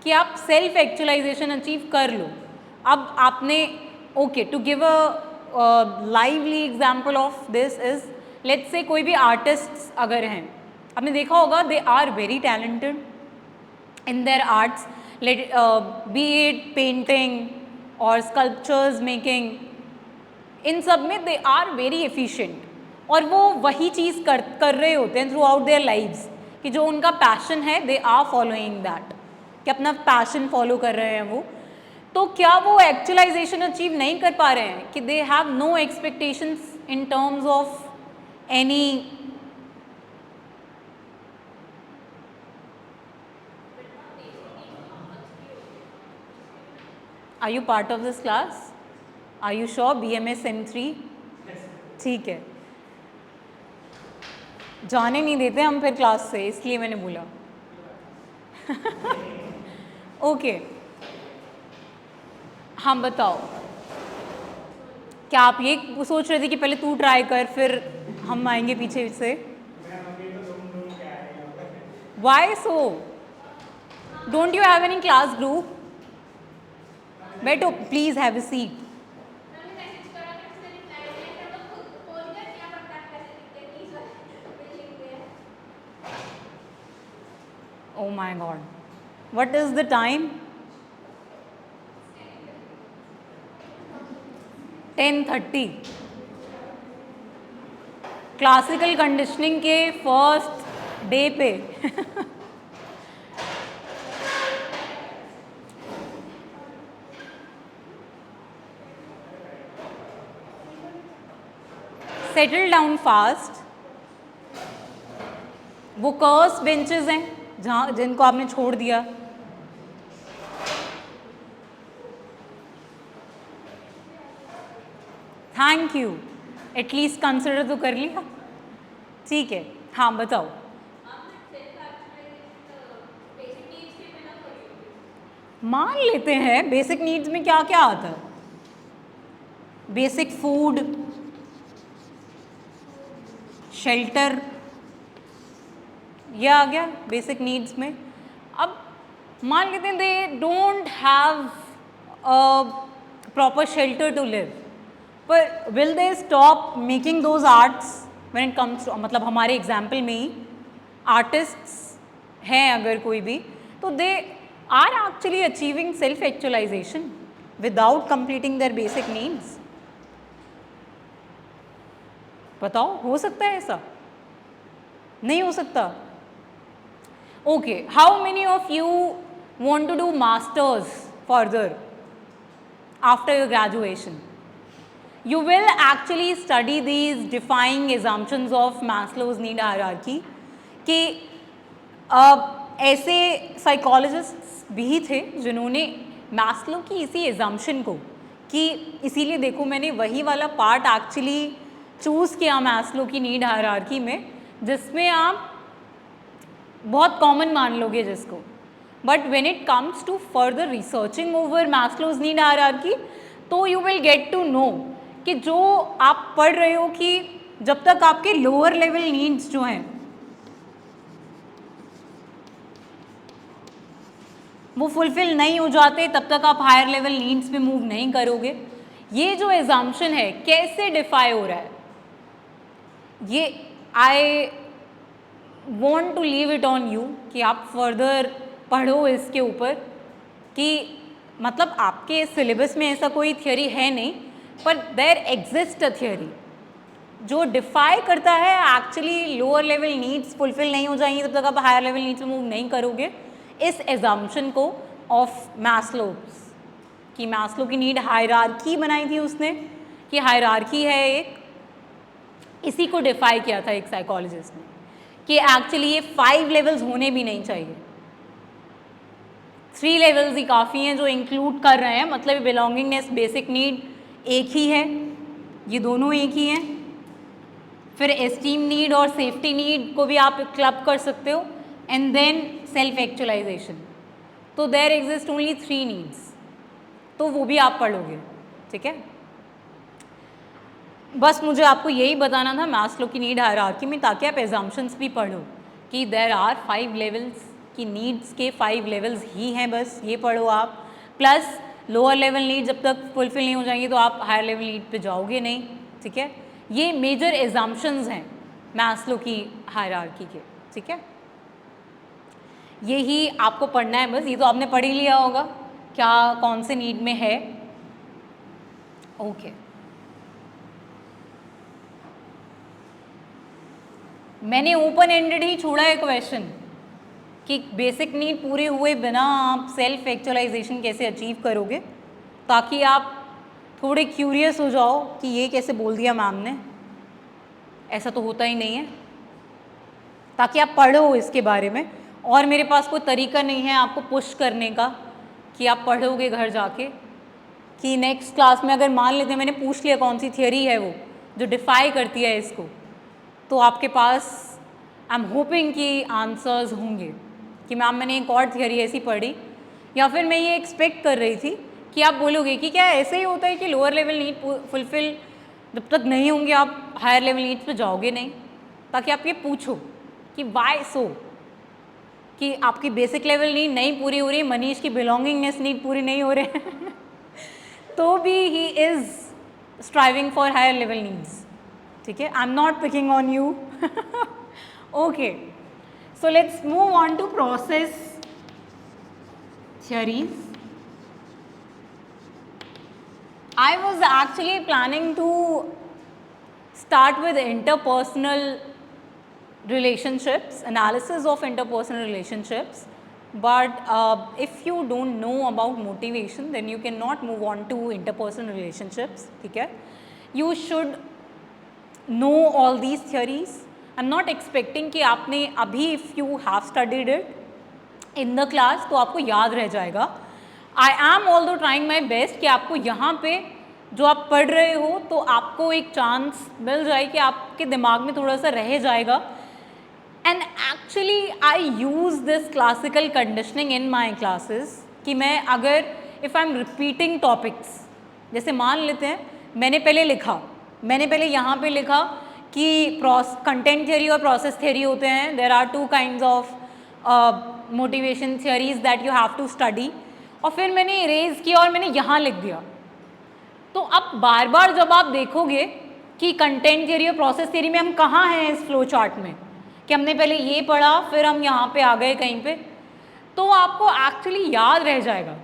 कि आप सेल्फ एक्चुअलाइजेशन अचीव कर लो। अब आपने okay, to give a lively example of this is, let's say कोई भी आर्टिस्ट अगर हैं, आपने देखा होगा they are very talented in their arts, be it painting और स्कल्पचर्स मेकिंग, इन सब में दे आर वेरी एफिशिएंट, और वो वही चीज़ कर रहे होते हैं थ्रू आउट देयर लाइव्स, कि जो उनका पैशन है दे आर फॉलोइंग दैट, कि अपना पैशन फॉलो कर रहे हैं वो। तो क्या वो एक्चुअलाइजेशन अचीव नहीं कर पा रहे हैं, कि they have no expectations in terms of any? Are you part of this class? Are you sure? BMS M3? ठीक है, जाने नहीं देते हम फिर क्लास से, इसलिए मैंने बोला। ओके हाँ बताओ, क्या आप ये सोच रहे थे कि पहले तू ट्राई कर फिर हम आएंगे पीछे से? Why so? Don't you have any class group? बैठो please, have a seat. Oh my God. What is the time? 10:30. Classical conditioning के फर्स्ट डे पे। Settle down fast. वो कर्स बेंचेस हैं जहाँ जिनको आपने छोड़ दिया, थैंक यू, एटलीस्ट कंसिडर तो कर लिया। ठीक है हाँ बताओ। मान लेते हैं बेसिक नीड्स में क्या क्या आता है? बेसिक फूड, शेल्टर, ये आ गया बेसिक नीड्स में। अब मान लेते हैं they don't have a proper shelter to live, पर will they stop making those arts when it comes to, मतलब हमारे एग्जाम्पल में ही आर्टिस्ट्स हैं अगर कोई भी, तो they are actually achieving self actualization without completing their basic needs? बताओ, हो सकता है ऐसा? नहीं हो सकता। Okay, how many of you want to do masters further after your graduation? You will actually study these defying assumptions of Maslow's need hierarchy, कि ऐसे साइकोलॉजिस्ट भी थे जिन्होंने मैस्लो की इसी एजम्पशन को, कि इसीलिए देखो मैंने वही वाला पार्ट एक्चुअली चूज़ किया मैस्लो की नीड हायरार्की में, जिसमें आप बहुत कॉमन मान लोगे जिसको, but when it comes to further researching over Maslow's need hierarchy, तो you will get to know कि जो आप पढ़ रहे हो कि जब तक आपके लोअर लेवल नीड्स जो हैं वो फुलफिल नहीं हो जाते, तब तक आप हायर लेवल नीड्स पे मूव नहीं करोगे। ये जो एजम्पशन है कैसे डिफाई हो रहा है, ये I want to leave it on you कि आप फर्दर पढ़ो इसके ऊपर, कि मतलब आपके सिलेबस में ऐसा कोई थियोरी है नहीं, पर देयर एग्जिस्ट अ थियोरी जो डिफाई करता है actually lower level needs fulfil नहीं हो जाएंगी तब तक आप हायर लेवल नीड्स में मूव नहीं करोगे, इस एजम्पशन को ऑफ मैस्लो, कि मैस्लो की नीड हायरार्की बनाई थी उसने, कि हायरार्की है एक, इसी को डिफाई किया था एक साइकोलॉजिस्ट ने, कि एक्चुअली ये 5 लेवल्स होने भी नहीं चाहिए, 3 लेवल्स ही काफ़ी हैं जो इंक्लूड कर रहे हैं, मतलब बिलोंगिंगनेस बेसिक नीड एक ही है, ये दोनों एक ही हैं, फिर एस्टीम नीड और सेफ्टी नीड को भी आप क्लब कर सकते हो, एंड देन सेल्फ एक्चुअलाइजेशन, तो देयर एग्जिस्ट ओनली 3 नीड्स, तो वो भी आप पढ़ोगे, ठीक है। बस मुझे आपको यही बताना था मैस्लो की नीड हायरार्की में, ताकि आप एजम्पशंस भी पढ़ो कि देयर आर 5 लेवल्स कि नीड्स के 5 लेवल्स ही हैं, बस ये पढ़ो आप, प्लस लोअर लेवल नीड जब तक फुलफिल नहीं हो जाएंगी तो आप हायर लेवल नीड पे जाओगे नहीं, ठीक है। ये मेजर एग्जाम्पशंस हैं मैस्लो की हायरार्की के, ठीक है। यही आपको पढ़ना है बस, ये तो आपने पढ़ ही लिया होगा क्या कौन से नीड में है। ओके मैंने ओपन एंडेड ही छोड़ा है क्वेश्चन कि बेसिक नीड पूरे हुए बिना आप सेल्फ एक्चुअलाइजेशन कैसे अचीव करोगे, ताकि आप थोड़े क्यूरियस हो जाओ कि ये कैसे बोल दिया मैम ने, ऐसा तो होता ही नहीं है, ताकि आप पढ़ो इसके बारे में। और मेरे पास कोई तरीका नहीं है आपको पुश करने का कि आप पढ़ोगे घर जाके, कि नेक्स्ट क्लास में अगर मान लेते हैं मैंने पूछ लिया कौन सी थियोरी है वो जो डिफाई करती है इसको, तो आपके पास आई एम होपिंग कि आंसर्स होंगे कि मैम मैंने एक और थियोरी ऐसी पढ़ी, या फिर मैं ये एक्सपेक्ट कर रही थी कि आप बोलोगे कि क्या ऐसे ही होता है कि लोअर लेवल नीड फुलफिल जब तक नहीं होंगे आप हायर लेवल नीड्स पे जाओगे नहीं, ताकि आप ये पूछो कि वाई सो, कि आपकी बेसिक लेवल नीड नहीं पूरी हो रही, मनीष की बिलोंगिंगनेस नीड पूरी नहीं हो रहे तो भी he is striving for higher level needs, ठीक है। I am not picking on you okay so let's move on to process theories. I was actually planning to start with interpersonal relationships, analysis of interpersonal relationships, but if you don't know about motivation then you cannot move on to interpersonal relationships, ठीक है। You should know all these theories. I'm not expecting कि आपने अभी if you have studied it in the class तो आपको याद रह जाएगा। I am although trying my best कि आपको यहाँ पे जो आप पढ़ रहे हो तो आपको एक चांस मिल जाए कि आपके दिमाग में थोड़ा सा रह जाएगा। And actually I use this classical conditioning in my classes कि मैं अगर if I am repeating topics, जैसे मान लेते हैं मैंने पहले यहाँ पे लिखा कि कंटेंट थियरी और प्रोसेस थियरी होते हैं, there are 2 kinds of motivation theories that you have to study, और फिर मैंने इरेज किया और मैंने यहाँ लिख दिया। तो अब बार बार जब आप देखोगे कि कंटेंट थियरी और प्रोसेस थियरी में हम कहाँ हैं इस फ्लो चार्ट में, कि हमने पहले ये पढ़ा फिर हम यहाँ पे आ गए कहीं पे, तो आपको एक्चुअली याद रह जाएगा,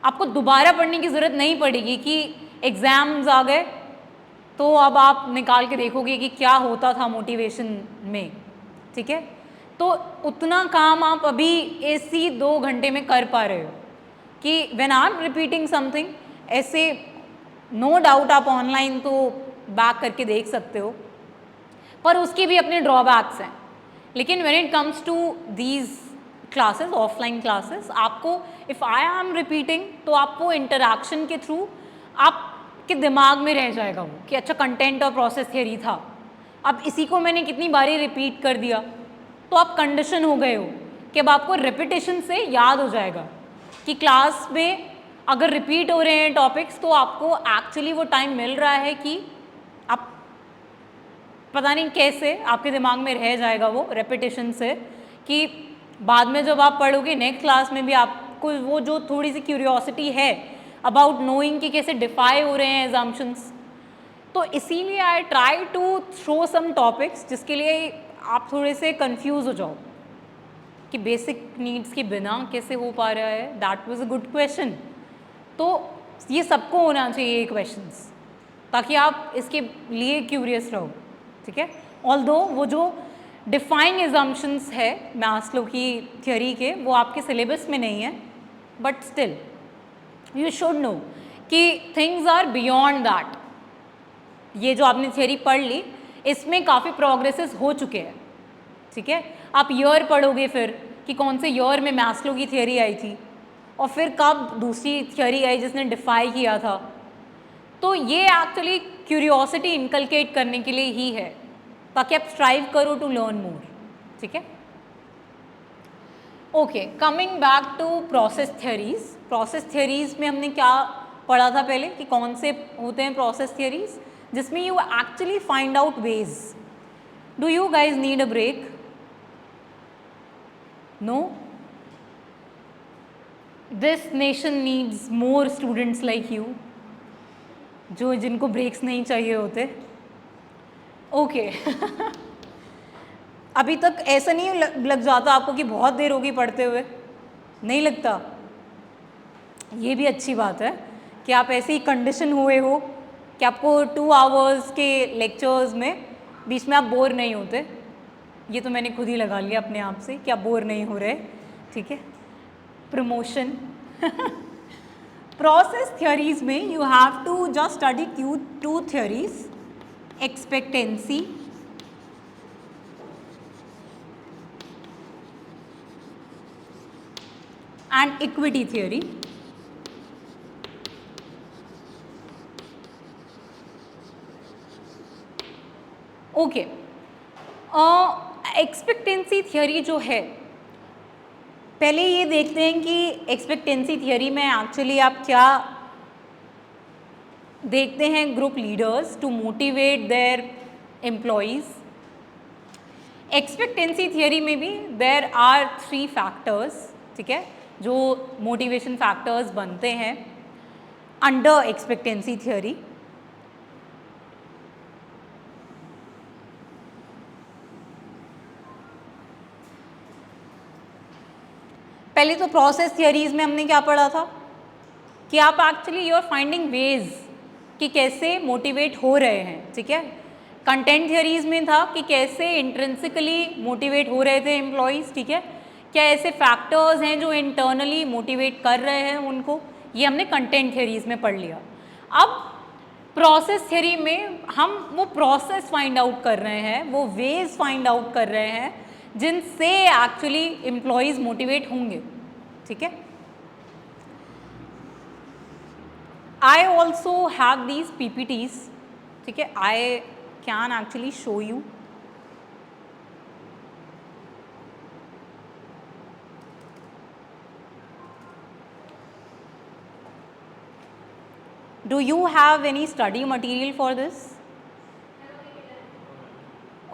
आपको दोबारा पढ़ने की ज़रूरत नहीं पड़ेगी कि एग्ज़ाम्स आ गए तो अब आप निकाल के देखोगे कि क्या होता था मोटिवेशन में, ठीक है। तो उतना काम आप अभी इसी 2 घंटे में कर पा रहे हो कि when I am repeating something, ऐसे नो डाउट आप ऑनलाइन तो बैक करके देख सकते हो, पर उसके भी अपने ड्रॉबैक्स हैं। लेकिन when it comes to these classes, offline classes, आपको इफ़ आई एम रिपीटिंग तो आपको इंटरैक्शन के थ्रू आपके दिमाग में रह जाएगा वो कि अच्छा कंटेंट और प्रोसेस थियरी था, अब इसी को मैंने कितनी बारी रिपीट कर दिया, तो आप कंडीशन हो गए हो कि अब आपको रेपिटेशन से याद हो जाएगा कि क्लास में अगर रिपीट हो रहे हैं टॉपिक्स तो आपको एक्चुअली वो टाइम मिल रहा है कि आप पता नहीं कैसे आपके दिमाग में रह जाएगा वो रेपिटेशन से, कि बाद में जब आप पढ़ोगे नेक्स्ट क्लास में भी आपको वो जो थोड़ी सी क्यूरियोसिटी है अबाउट नोइंग कि कैसे डिफाई हो रहे हैं एजम्पशंस। तो इसीलिए I try to throw some topics जिसके लिए आप थोड़े से कंफ्यूज हो जाओ कि बेसिक नीड्स के बिना कैसे हो पा रहा है। That was a good question. तो ये सबको होना चाहिए ये क्वेश्चंस, ताकि आप इसके लिए क्यूरियस रहो, ठीक है। ऑल्दो वो जो डिफाइंग एजम्पशंस है मैस्लो की थियोरी के वो आपके सिलेबस में नहीं है, but still you should know कि थिंग्स आर बियॉन्ड दैट। ये जो आपने थियोरी पढ़ ली इसमें काफ़ी प्रोग्रेसेस हो चुके हैं, ठीक है। आप ईयर पढ़ोगे फिर कि कौन से ईयर में मैस्लो की थियोरी आई थी और फिर कब दूसरी थियोरी आई जिसने डिफाई किया था। तो ये एक्चुअली क्यूरियोसिटी इनकलकेट करने के लिए ही है, ताकि आप स्ट्राइव करो टू लर्न मोर, ठीक है। Okay, coming back to process theories. Process theories में हमने क्या पढ़ा था पहले कि कौन से होते हैं प्रोसेस थियरीज, जिसमें you actually find out ways. Do you guys need a break? No? This nation needs more students like you, जो जिनको ब्रेक्स नहीं चाहिए होते। ओके अभी तक ऐसा नहीं लग जाता आपको कि बहुत देर होगी पढ़ते हुए? नहीं लगता? ये भी अच्छी बात है कि आप ऐसे ही कंडीशन हुए हो कि आपको 2 आवर्स के लेक्चर्स में बीच में आप बोर नहीं होते। ये तो मैंने खुद ही लगा लिया अपने आप से कि आप बोर नहीं हो रहे, ठीक है। प्रमोशन प्रोसेस थियोरीज में you have to just study two theories, expectancy and equity theory. Okay, expectancy theory जो है, पहले ये देखते हैं कि एक्सपेक्टेंसी थियोरी में एक्चुअली आप क्या देखते हैं। Group leaders to motivate their employees. Expectancy theory में भी देयर आर 3 फैक्टर्स, ठीक है, जो मोटिवेशन फैक्टर्स बनते हैं अंडर एक्सपेक्टेंसी थियोरी। पहले तो प्रोसेस थियोरीज में हमने क्या पढ़ा था कि आप actually you are finding ways कि कैसे मोटिवेट हो रहे हैं, ठीक है। कंटेंट थियोरीज में था कि कैसे इंट्रिंसिकली मोटिवेट हो रहे थे एम्प्लॉयज़, ठीक है। क्या ऐसे फैक्टर्स हैं जो इंटरनली मोटिवेट कर रहे हैं उनको, ये हमने कंटेंट थियोरीज में पढ़ लिया। अब प्रोसेस थियोरी में हम वो प्रोसेस फाइंड आउट कर रहे हैं, वो वेज फाइंड आउट कर रहे हैं जिनसे एक्चुअली एम्प्लॉयज़ मोटिवेट होंगे, ठीक है। I also have these PPTs, ठीक है। I can actually show you. Do you have any study material for this?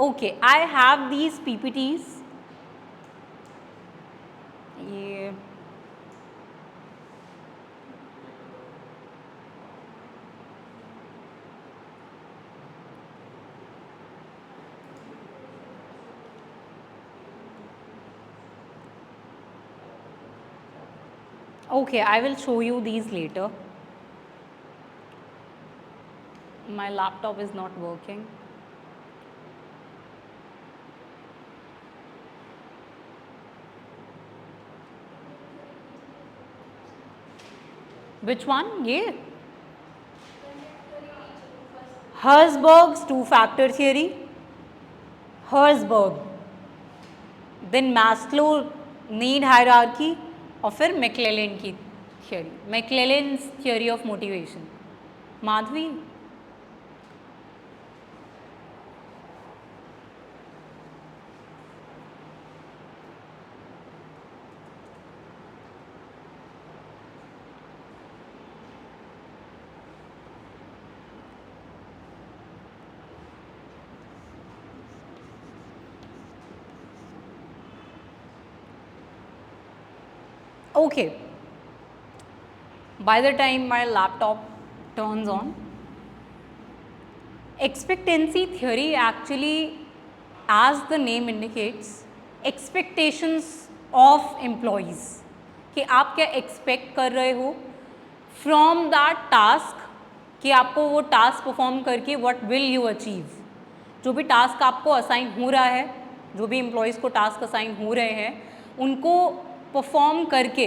Okay, I have these PPTs. ये okay, I will show you these later. My laptop is not working. Which one? ये Herzberg's two-factor theory, Herzberg, then Maslow need hierarchy और फिर McClelland की theory, McClelland's theory of motivation. Madhavi, okay, by the time my laptop turns on, expectancy theory actually, as the name indicates, expectations of employees, कि आप क्या expect कर रहे हो from that task, कि आपको वो task perform करके what will you achieve। जो भी task आपको assign हो रहा है, जो भी employees को task assign हो रहे हैं, उनको परफॉर्म करके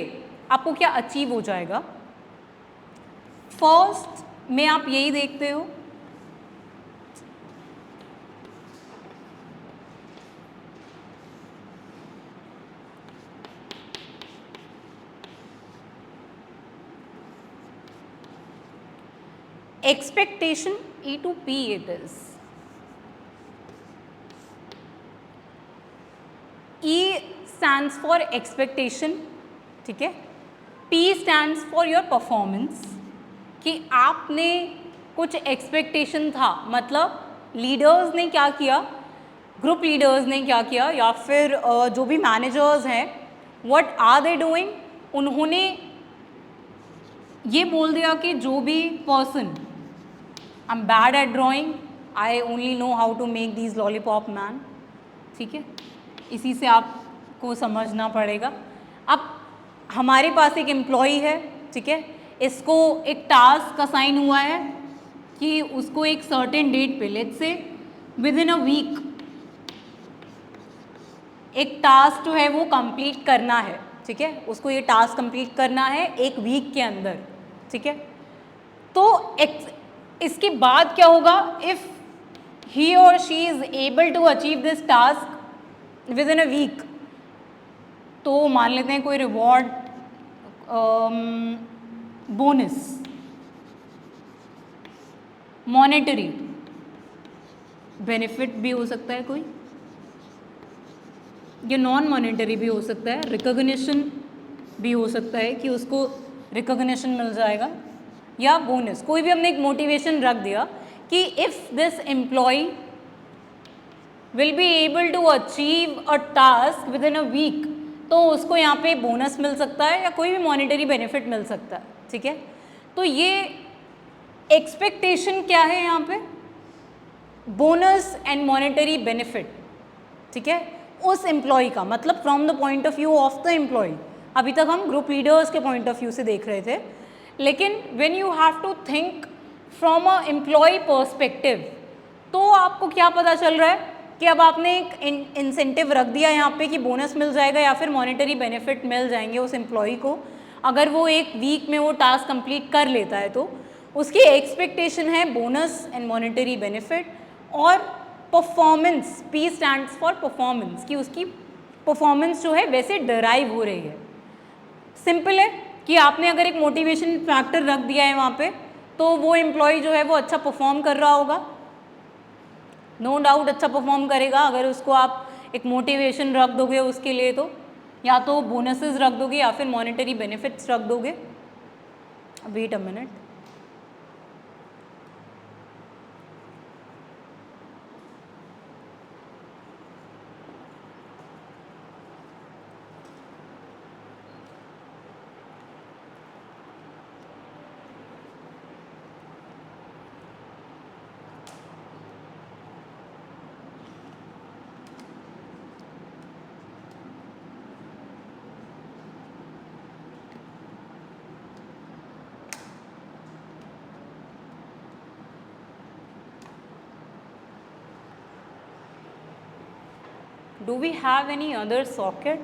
आपको क्या अचीव हो जाएगा। फर्स्ट में आप यही देखते हो expectation E to P it is। E stands for expectation, ठीक है। P stands for your performance, कि आपने कुछ एक्सपेक्टेशन था, मतलब लीडर्स ने क्या किया, ग्रुप लीडर्स ने क्या किया, या फिर जो भी मैनेजर्स हैं, व्हाट आर दे डूइंग, उन्होंने ये बोल दिया कि जो भी person, I am bad at drawing, I only know how to make these lollipop man, ठीक है, इसी से आपको समझना पड़ेगा। अब हमारे पास एक एम्प्लॉई है, ठीक है, इसको एक टास्क असाइन हुआ है कि उसको एक सर्टेन डेट पे, let's say within a week, एक टास्क जो है वो कंप्लीट करना है, ठीक है, उसको ये टास्क कंप्लीट करना है एक वीक के अंदर, ठीक है। तो इसके बाद क्या होगा, if he or she is able to achieve this task within a week, तो मान लेते हैं कोई रिवॉर्ड, बोनस, मॉनेटरी बेनिफिट भी हो सकता है कोई, ये नॉन मॉनेटरी भी हो सकता है, रिकॉग्निशन भी हो सकता है कि उसको रिकॉग्निशन मिल जाएगा, या बोनस, कोई भी हमने एक मोटिवेशन रख दिया कि if this employee will be able to achieve a task within a week, तो उसको यहाँ पे बोनस मिल सकता है या कोई भी मॉनेटरी बेनिफिट मिल सकता है, ठीक है। तो ये एक्सपेक्टेशन क्या है यहाँ पे, बोनस एंड मॉनेटरी बेनिफिट, ठीक है, उस एम्प्लॉय का, मतलब from the point of view of the employee. अभी तक हम ग्रुप लीडर्स के पॉइंट ऑफ व्यू से देख रहे थे, लेकिन when you have to think from a employee perspective, तो आपको क्या पता चल रहा है कि अब आपने एक इंसेंटिव रख दिया यहाँ पे कि बोनस मिल जाएगा या फिर मॉनेटरी बेनिफिट मिल जाएंगे उस एम्प्लॉय को, अगर वो एक वीक में वो टास्क कंप्लीट कर लेता है, तो उसकी एक्सपेक्टेशन है बोनस एंड मॉनेटरी बेनिफिट, और performance, P stands for performance, कि उसकी परफॉर्मेंस जो है वैसे डराइव हो रही है। सिंपल है कि आपने अगर एक मोटिवेशन फैक्टर रख दिया है वहाँ पे, तो वो एम्प्लॉय जो है वो अच्छा परफॉर्म कर रहा होगा, नो डाउट अच्छा परफॉर्म करेगा अगर उसको आप एक मोटिवेशन रख दोगे उसके लिए, तो या तो बोनसेस रख दोगे या फिर मॉनेटरी बेनिफिट्स रख दोगे। Wait a minute, do we have any other socket?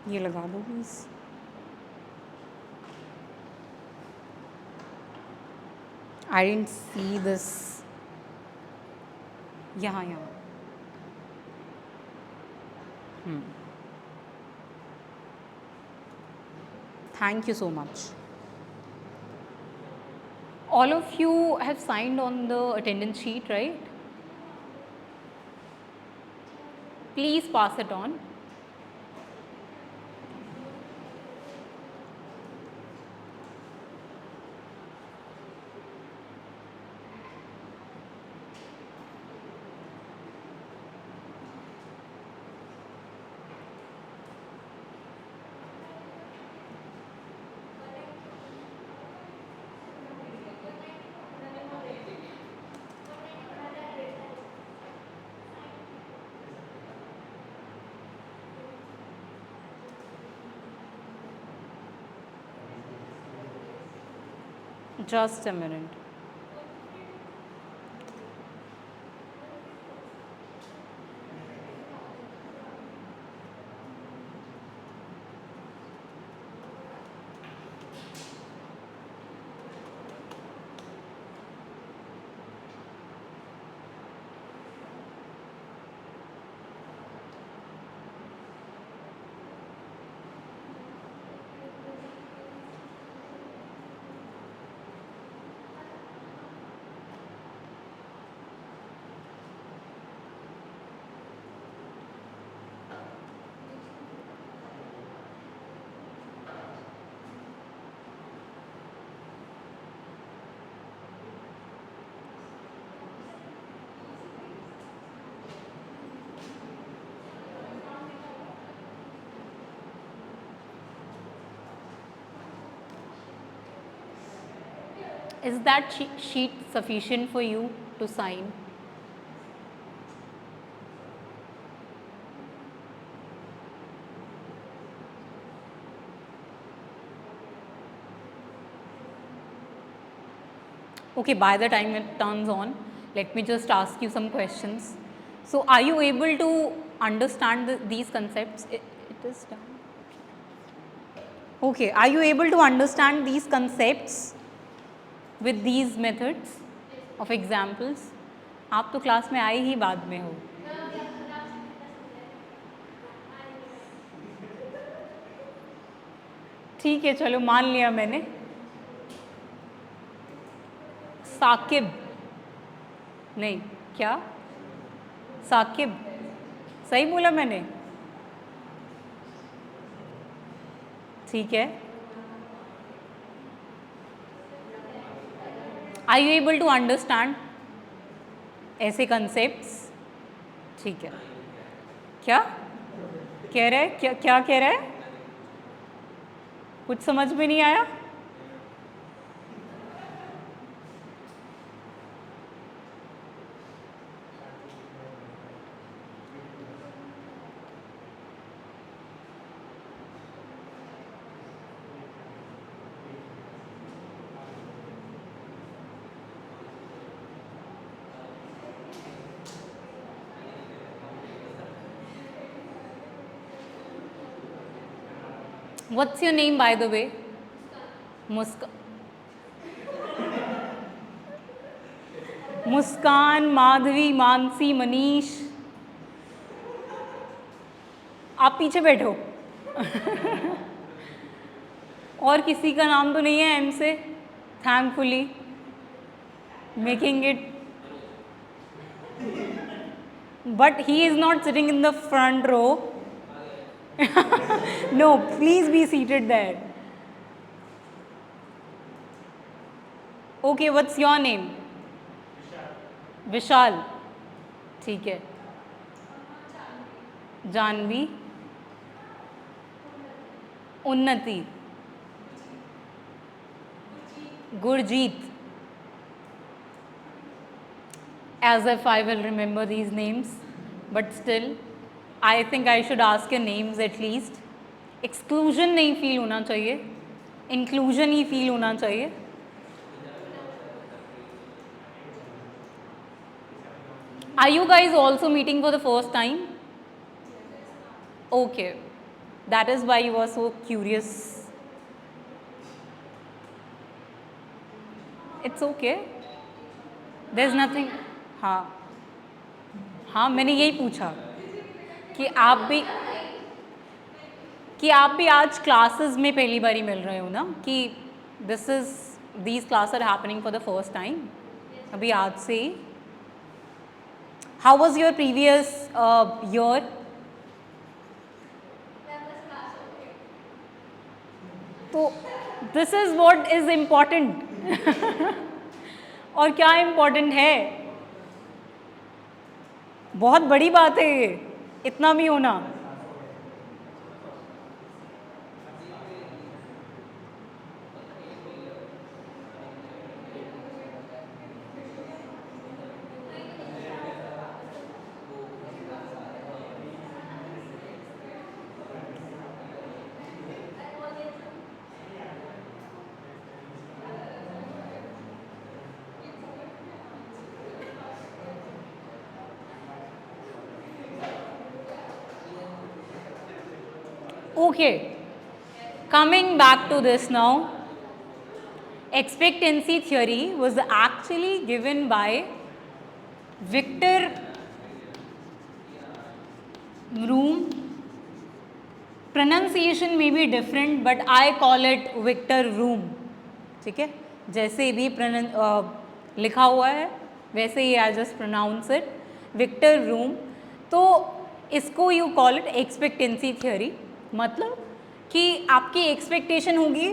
ये लगा दो please. I didn't see this. यहाँ यहाँ Thank you so much. All of you have signed on the attendance sheet, right? Please pass it on. Just a minute. Is that sheet sufficient for you to sign? Okay, by the time it turns on, let me just ask you some questions. So, are you able to understand these concepts? It is done. Okay, are you able to understand these concepts with these methods of examples? आप तो class में आए ही बाद में हो. ठीक है, चलो मान लिया मैंने. साकिब नहीं, क्या साकिब सही बोला मैंने? ठीक है. Are you able to understand ऐसे कंसेप्ट्स? ठीक है. क्या कह रहा है? क्या कह रहा है? कुछ समझ में नहीं आया? What's your name, by the way? मुस्कान, माधवी, मानसी, मनीष. आप पीछे बैठो. और किसी का नाम तो नहीं है एम से? Thankfully making it. But he is not sitting in the front row. No, please be seated there. Okay, what's your name? Vishal. ठीक है. Janhvi, Unnati, Gurjeet. As if I will remember these names, but still I think I should ask your names at least. Exclusion नहीं feel होना चाहिए, inclusion ही feel होना चाहिए. Are you guys also meeting for the first time? Okay, that is why you are so curious. It's okay. There's nothing. हाँ मैंने यही पूछा कि आप भी आज क्लासेस में पहली बारी मिल रहे हो ना, कि these classes are happening for the first time. अभी आज से. How was your previous year? तो this is what is important. और क्या important है? बहुत बड़ी बात है ये, इतना भी होना. Okay, coming back to this now, expectancy theory was actually given by Victor Room. Pronunciation may be different, but I call it Victor Room. ठीक है, जैसे भी लिखा हुआ है वैसे ही I just pronounce it Victor Room. तो इसको you call it expectancy theory. मतलब कि आपकी एक्सपेक्टेशन होगी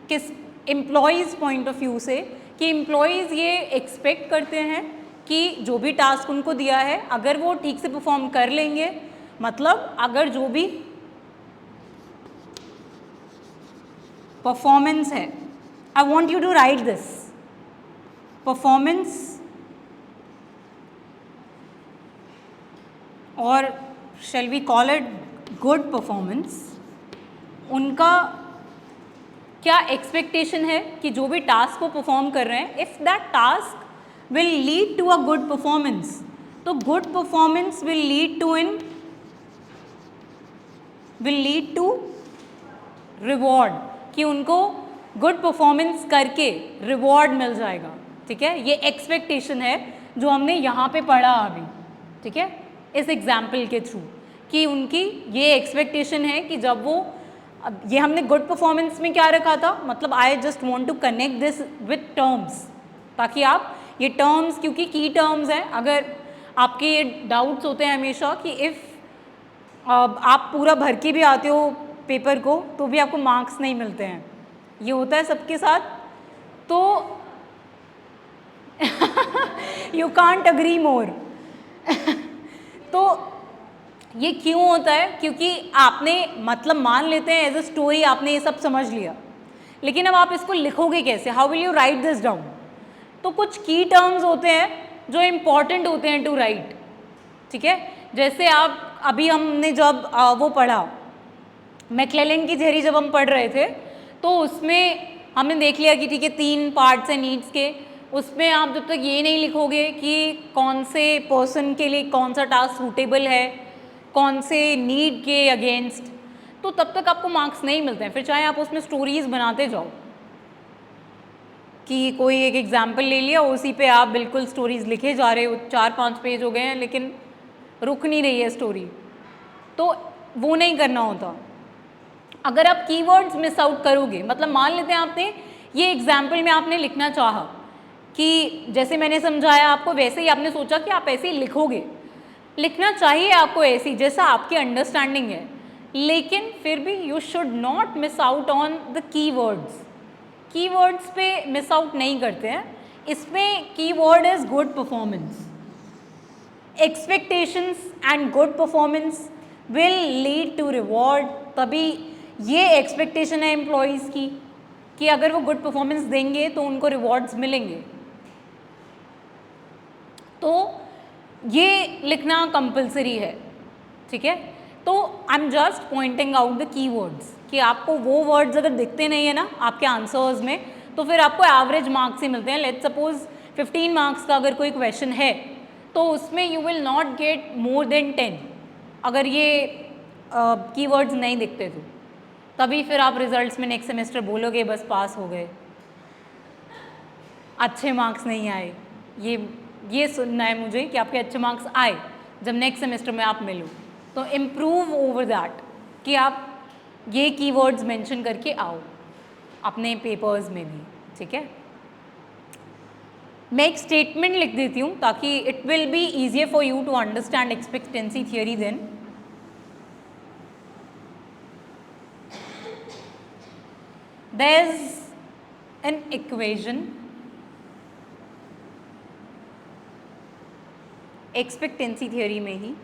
किस एम्प्लॉयज़ पॉइंट ऑफ व्यू से, कि एम्प्लॉयज़ ये एक्सपेक्ट करते हैं कि जो भी टास्क उनको दिया है अगर वो ठीक से परफॉर्म कर लेंगे, मतलब अगर जो भी परफॉर्मेंस है, I want you to write this, performance और shall we call it good performance, उनका क्या एक्सपेक्टेशन है कि जो भी टास्क को परफॉर्म कर रहे हैं, if that task will lead to a good performance, तो good performance will lead to reward, कि उनको गुड परफॉर्मेंस करके रिवॉर्ड मिल जाएगा। ठीक है, ये एक्सपेक्टेशन है जो हमने यहाँ पे पढ़ा अभी। ठीक है, इस एग्जाम्पल के थ्रू कि उनकी ये एक्सपेक्टेशन है कि जब वो, अब ये हमने गुड परफॉर्मेंस में क्या रखा था, मतलब I just want to connect this with terms, ताकि आप ये टर्म्स, क्योंकि की टर्म्स हैं, अगर आपके ये डाउट्स होते हैं हमेशा कि इफ़ आप पूरा भर के भी आते हो पेपर को तो भी आपको मार्क्स नहीं मिलते हैं, ये होता है सबके साथ, तो यू कांट अग्री मोर। तो ये क्यों होता है, क्योंकि आपने, मतलब मान लेते हैं एज अ स्टोरी आपने ये सब समझ लिया, लेकिन अब आप इसको लिखोगे कैसे, how will you right this down. तो कुछ की टर्म्स होते हैं जो इम्पॉर्टेंट होते हैं टू राइट। ठीक है, जैसे आप अभी हमने जब वो पढ़ा मैक्लेलन की थ्योरी जब हम पढ़ रहे थे, तो उसमें हमने देख लिया कि ठीक है 3 पार्ट्स हैं नीड्स के, उसमें आप जब तक ये नहीं लिखोगे कि कौन से पर्सन के लिए कौन सा टास्क सूटेबल है, कौन से नीड के अगेंस्ट, तो तब तक आपको मार्क्स नहीं मिलते हैं। फिर चाहे आप उसमें स्टोरीज बनाते जाओ, कि कोई एक एग्जाम्पल ले लिया, उसी पे आप बिल्कुल स्टोरीज लिखे जा रहे हो, 4-5 पेज हो गए हैं लेकिन रुक नहीं रही है स्टोरी, तो वो नहीं करना होता। अगर आप कीवर्ड्स मिस आउट करोगे, मतलब मान लेते हैं आपने ये एग्जाम्पल में आपने लिखना चाहा कि जैसे मैंने समझाया आपको वैसे ही आपने सोचा कि आप ऐसे ही लिखोगे, लिखना चाहिए आपको ऐसी जैसा आपकी अंडरस्टैंडिंग है, लेकिन फिर भी you should not miss out on the keywords. Keywords पे मिस आउट नहीं करते हैं, इसमें keyword is good performance. Expectations and good performance will lead to reward, तभी ये एक्सपेक्टेशन है एम्प्लॉयज़ की कि अगर वो गुड परफॉर्मेंस देंगे तो उनको रिवॉर्ड्स मिलेंगे। तो ये लिखना कंपलसरी है। ठीक है, तो I am just pointing out the keywords कि आपको वो वर्ड्स अगर दिखते नहीं है ना आपके आंसर्स में, तो फिर आपको एवरेज मार्क्स ही मिलते हैं। लेट्स सपोज 15 मार्क्स का अगर कोई क्वेश्चन है तो उसमें you will not get more than 10 अगर ये कीवर्ड्स नहीं दिखते तो, तभी फिर आप रिजल्ट्स में नेक्स्ट सेमेस्टर बोलोगे बस पास हो गए, अच्छे मार्क्स नहीं आए। ये सुनना है मुझे कि आपके अच्छे मार्क्स आए जब नेक्स्ट सेमेस्टर में आप मिलो, तो इम्प्रूव ओवर दैट कि आप ये कीवर्ड्स मेंशन करके आओ अपने पेपर्स में भी। ठीक है, मैं एक स्टेटमेंट लिख देती हूँ ताकि it will be easier for you to understand expectancy theory then. There's an equation, एक्सपेक्टेंसी थियरी में ही,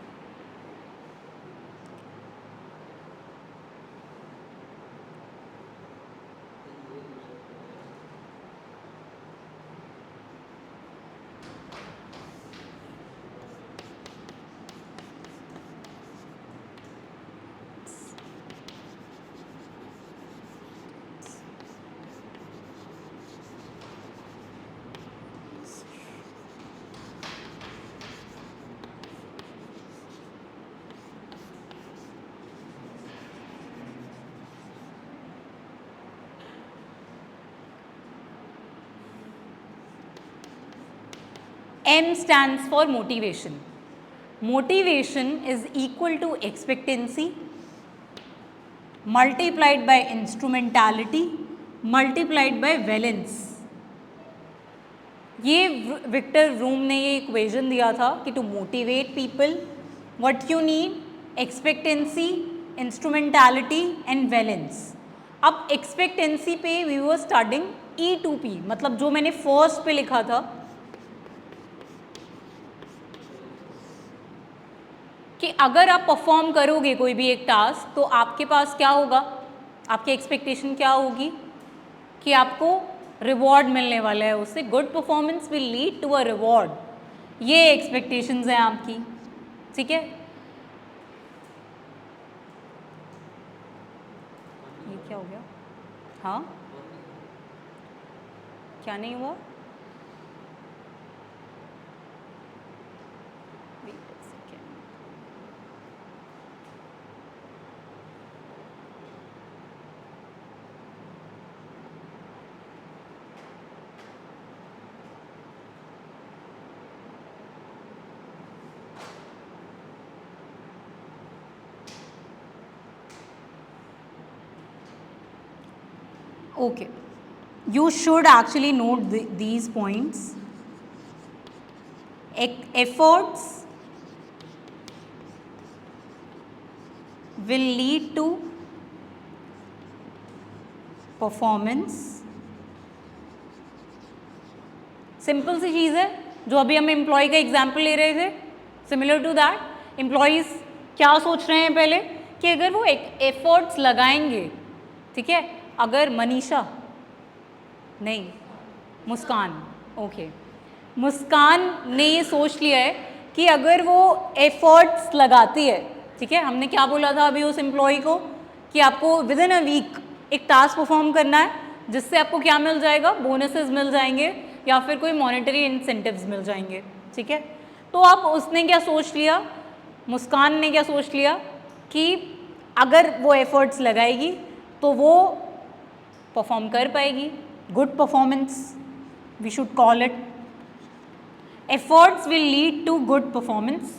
M stands for motivation. Motivation is equal to expectancy multiplied by instrumentality multiplied by valence. ये विक्टर रूम ने ये equation दिया था कि to motivate people what you need expectancy, instrumentality and valence. अब एक्सपेक्टेंसी पे वी वर स्टार्टिंग E2P, मतलब जो मैंने फर्स्ट पे लिखा था कि अगर आप परफॉर्म करोगे कोई भी एक टास्क तो आपके पास क्या होगा, आपकी एक्सपेक्टेशन क्या होगी कि आपको रिवॉर्ड मिलने वाला है उससे, good performance will lead to a reward, ये एक्सपेक्टेशंस हैं आपकी, ठीक है। ये क्या हो गया? हाँ, क्या नहीं हुआ? Wait a second. Okay, you should actually note these points. Efforts will lead to performance. Simple सी चीज़ है, जो अभी हम एम्प्लॉय का एग्जाम्पल ले रहे थे, सिमिलर टू दैट एम्प्लॉयज़ क्या सोच रहे हैं पहले कि अगर वो एक एफर्ट्स लगाएंगे, ठीक है, अगर मनीषा नहीं मुस्कान, ओके, मुस्कान ने ये सोच लिया है कि अगर वो एफर्ट्स लगाती है, ठीक है, हमने क्या बोला था अभी उस एम्प्लॉय को कि आपको विद इन अ वीक एक टास्क परफॉर्म करना है जिससे आपको क्या मिल जाएगा, बोनसेस मिल जाएंगे या फिर कोई मॉनेटरी इंसेंटिव्स मिल जाएंगे, ठीक है। तो अब उसने क्या सोच लिया, मुस्कान ने क्या सोच लिया कि अगर वो एफर्ट्स लगाएगी तो वो परफॉर्म कर पाएगी, good performance we should call it. Efforts will lead to good performance.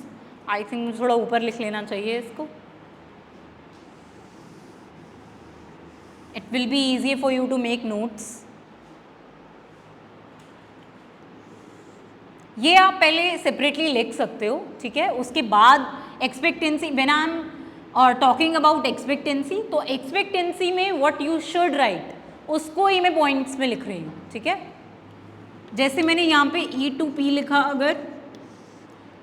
I think मुझे थोड़ा ऊपर लिख लेना चाहिए इसको, it will be easier for you to make notes. ये आप पहले सेपरेटली लिख सकते हो, ठीक है। उसके बाद expectancy, when I am talking about expectancy, तो एक्सपेक्टेंसी में व्हाट यू शुड राइट उसको ही मैं पॉइंट्स में लिख रही हूँ, ठीक है। जैसे मैंने यहाँ पे E2P लिखा अगर,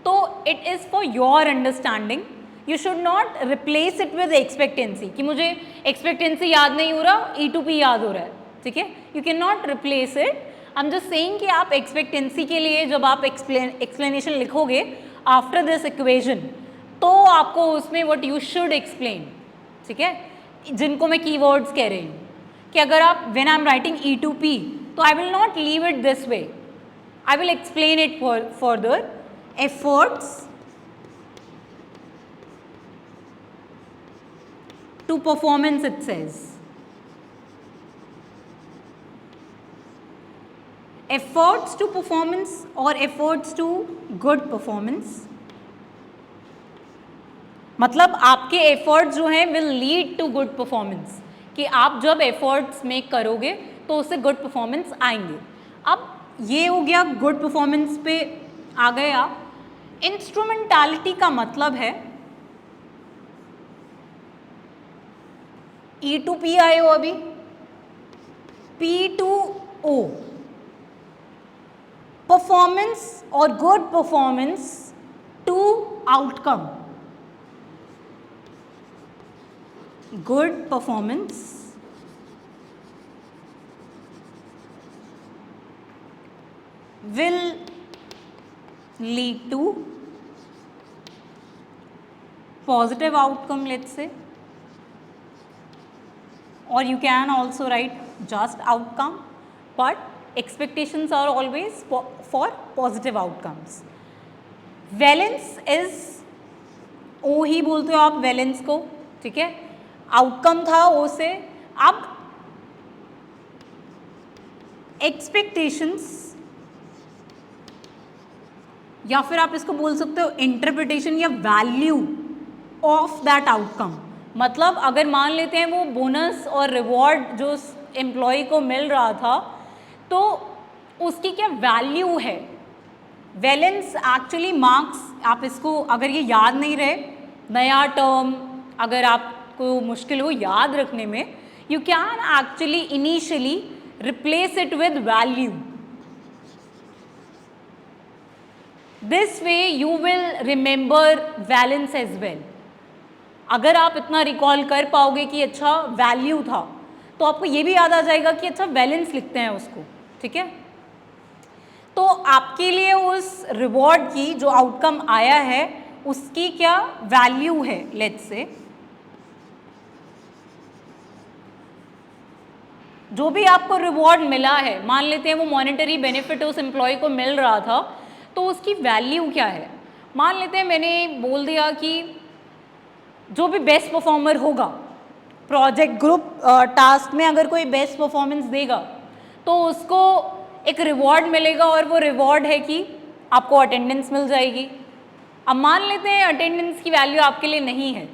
तो it is for your understanding, you should not replace it with expectancy कि मुझे एक्सपेक्टेंसी याद नहीं हो रहा, E2P याद हो रहा है, ठीक है। You can not replace it. I am just saying कि आप एक्सपेक्टेंसी के लिए जब आप एक्सप्लेनेशन लिखोगे आफ्टर दिस इक्वेशन, तो आपको उसमें व्हाट यू शुड एक्सप्लेन, ठीक है, जिनको मैं कीवर्ड्स कह रही हूँ कि अगर आप when I am writing E2P, तो I will not leave it this way, I will explain it further. Efforts to performance, it says. Efforts to performance or efforts to good performance, मतलब आपके efforts जो हैं will lead to good performance, कि आप जब efforts make करोगे तो उससे गुड परफॉर्मेंस आएंगे। अब ये हो गया गुड परफॉर्मेंस पे आ गए आप। इंस्ट्रूमेंटालिटी का मतलब है E2P आए हो अभी, P2O, परफॉर्मेंस और good performance to outcome, good performance will lead to positive outcome, let's say, or you can also write just outcome, but expectations are always for positive outcomes. Valence is, ओ ही बोलते हो आप valence को, ठीक है, outcome था ओ से। अब expectations, या फिर आप इसको बोल सकते हो इंटरप्रिटेशन या वैल्यू ऑफ दैट आउटकम। मतलब अगर मान लेते हैं वो बोनस और रिवॉर्ड जो एम्प्लॉय को मिल रहा था, तो उसकी क्या वैल्यू है। वैलेंस एक्चुअली मार्क्स, आप इसको अगर ये याद नहीं रहे, नया टर्म अगर आपको मुश्किल हो याद रखने में, you can actually initially replace it with value. This way you will remember valence as well. अगर आप इतना रिकॉल कर पाओगे कि अच्छा वैल्यू था, तो आपको ये भी याद आ जाएगा कि अच्छा बैलेंस लिखते हैं उसको, ठीक है। तो आपके लिए उस रिवॉर्ड की जो आउटकम आया है उसकी क्या वैल्यू है, लेट्स से जो भी आपको रिवॉर्ड मिला है, मान लेते हैं वो मॉनेटरी बेनिफिट उस एम्प्लॉय को मिल रहा था, तो उसकी वैल्यू क्या है। मान लेते हैं मैंने बोल दिया कि जो भी बेस्ट परफॉर्मर होगा प्रोजेक्ट ग्रुप टास्क में, अगर कोई बेस्ट परफॉर्मेंस देगा तो उसको एक रिवॉर्ड मिलेगा, और वो रिवॉर्ड है कि आपको अटेंडेंस मिल जाएगी। अब मान लेते हैं अटेंडेंस की वैल्यू आपके लिए नहीं है,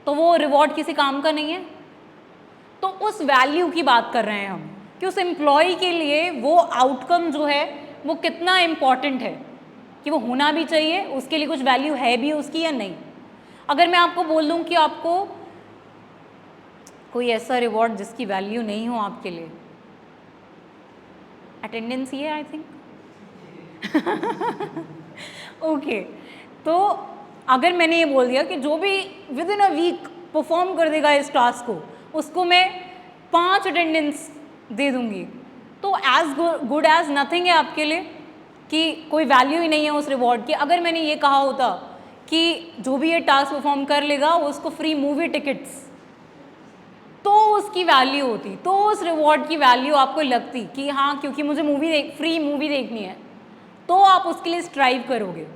तो वो रिवॉर्ड किसी काम का नहीं है। तो उस वैल्यू की बात कर रहे हैं हम कि उस एम्प्लॉय के लिए वो आउटकम जो है वो कितना इम्पॉर्टेंट है, कि वो होना भी चाहिए, उसके लिए कुछ वैल्यू है भी उसकी या नहीं। अगर मैं आपको बोल दूं कि आपको कोई ऐसा रिवॉर्ड जिसकी वैल्यू नहीं हो आपके लिए, अटेंडेंस ही है आई थिंक। ओके, तो अगर मैंने ये बोल दिया कि जो भी within a week perform कर देगा इस टास्क को, उसको मैं 5 अटेंडेंस दे दूंगी, तो एज गुड एज नथिंग है आपके लिए, कि कोई वैल्यू ही नहीं है उस रिवॉर्ड की। अगर मैंने ये कहा होता कि जो भी ये टास्क परफॉर्म कर लेगा उसको फ्री मूवी टिकट्स, तो उसकी वैल्यू होती, तो उस रिवॉर्ड की वैल्यू आपको लगती कि हाँ क्योंकि मुझे फ्री मूवी देखनी है, तो आप उसके लिए स्ट्राइव करोगे।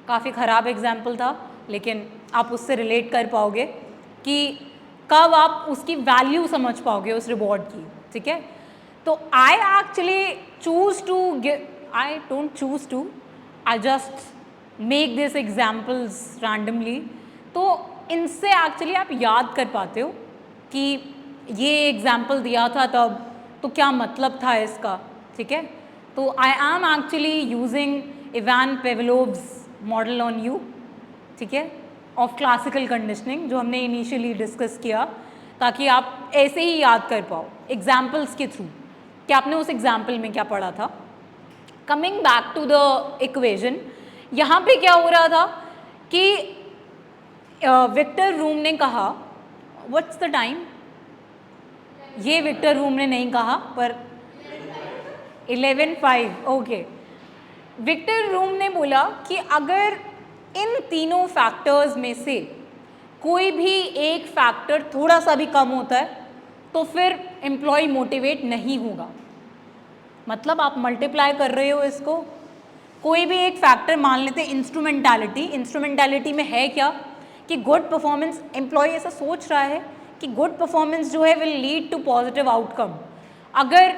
काफ़ी ख़राब एग्जाम्पल था, लेकिन आप उससे रिलेट कर पाओगे कि कब आप उसकी वैल्यू समझ पाओगे उस रिवॉर्ड की, ठीक है। तो I actually choose to I don't choose to, I just make this examples randomly. तो इनसे एक्चुअली आप याद कर पाते हो कि ये एग्जाम्पल दिया था तब, तो क्या मतलब था इसका, ठीक है। तो I am actually using Ivan Pavlov's model on you, ठीक है, ऑफ क्लासिकल कंडीशनिंग, जो हमने इनिशियली डिस्कस किया, ताकि आप ऐसे ही याद कर पाओ एग्जाम्पल्स के थ्रू कि आपने उस एग्जाम्पल में क्या पढ़ा था। Coming back to the equation, यहाँ पे क्या हो रहा था कि विक्टर रूम ने कहा, व्हाट्स द टाइम, ये विक्टर रूम ने नहीं कहा पर 11:05, ओके। विक्टर रूम ने बोला कि अगर इन तीनों फैक्टर्स में से कोई भी एक फैक्टर थोड़ा सा भी कम होता है तो फिर एम्प्लॉय मोटिवेट नहीं होगा। मतलब आप मल्टीप्लाई कर रहे हो इसको, कोई भी एक फैक्टर मान लेते हैं इंस्ट्रूमेंटालिटी। इंस्ट्रूमेंटालिटी में है क्या कि गुड परफॉर्मेंस, एम्प्लॉय ऐसा सोच रहा है कि गुड परफॉर्मेंस जो है will lead to positive outcome. अगर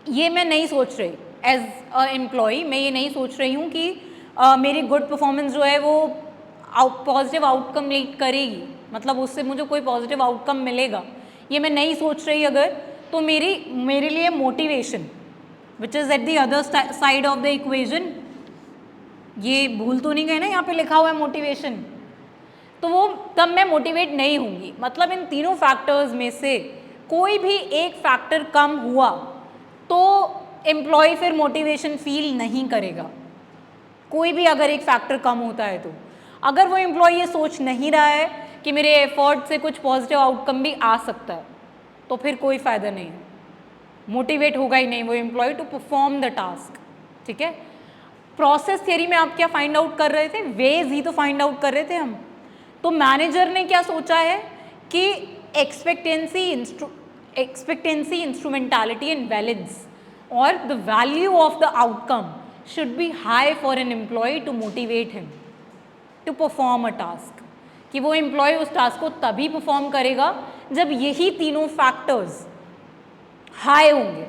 ये मैं नहीं सोच रही एज अ एम्प्लॉय, मैं ये नहीं सोच रही हूँ कि मेरी गुड परफॉर्मेंस जो है वो पॉजिटिव आउटकम लीड करेगी, मतलब उससे मुझे कोई पॉजिटिव आउटकम मिलेगा, ये मैं नहीं सोच रही अगर, तो मेरे लिए motivation which is at the other side of the equation, ये भूल तो नहीं गए ना, यहाँ पे लिखा हुआ है मोटिवेशन, तो वो तब मैं मोटिवेट नहीं होंगी। मतलब इन तीनों फैक्टर्स में से कोई भी एक फैक्टर कम हुआ तो एम्प्लॉय फिर मोटिवेशन फील नहीं करेगा। कोई भी अगर एक फैक्टर कम होता है तो अगर वो एम्प्लॉय ये सोच नहीं रहा है कि मेरे एफर्ट से कुछ पॉजिटिव आउटकम भी आ सकता है, तो फिर कोई फ़ायदा नहीं है, मोटिवेट होगा ही नहीं वो employee to perform the task, ठीक है। प्रोसेस थियरी में आप क्या फाइंड आउट कर रहे थे, वेज ही तो फाइंड आउट कर रहे थे हम। तो मैनेजर ने क्या सोचा है कि एक्सपेक्टेंसी, इंस्ट्रूमेंटालिटी एंड बैलेंस और the value of the outcome should be high for an employee to motivate him to perform a task, कि वो एम्प्लॉय उस टास्क को तभी परफॉर्म करेगा जब यही तीनों फैक्टर्स हाई होंगे।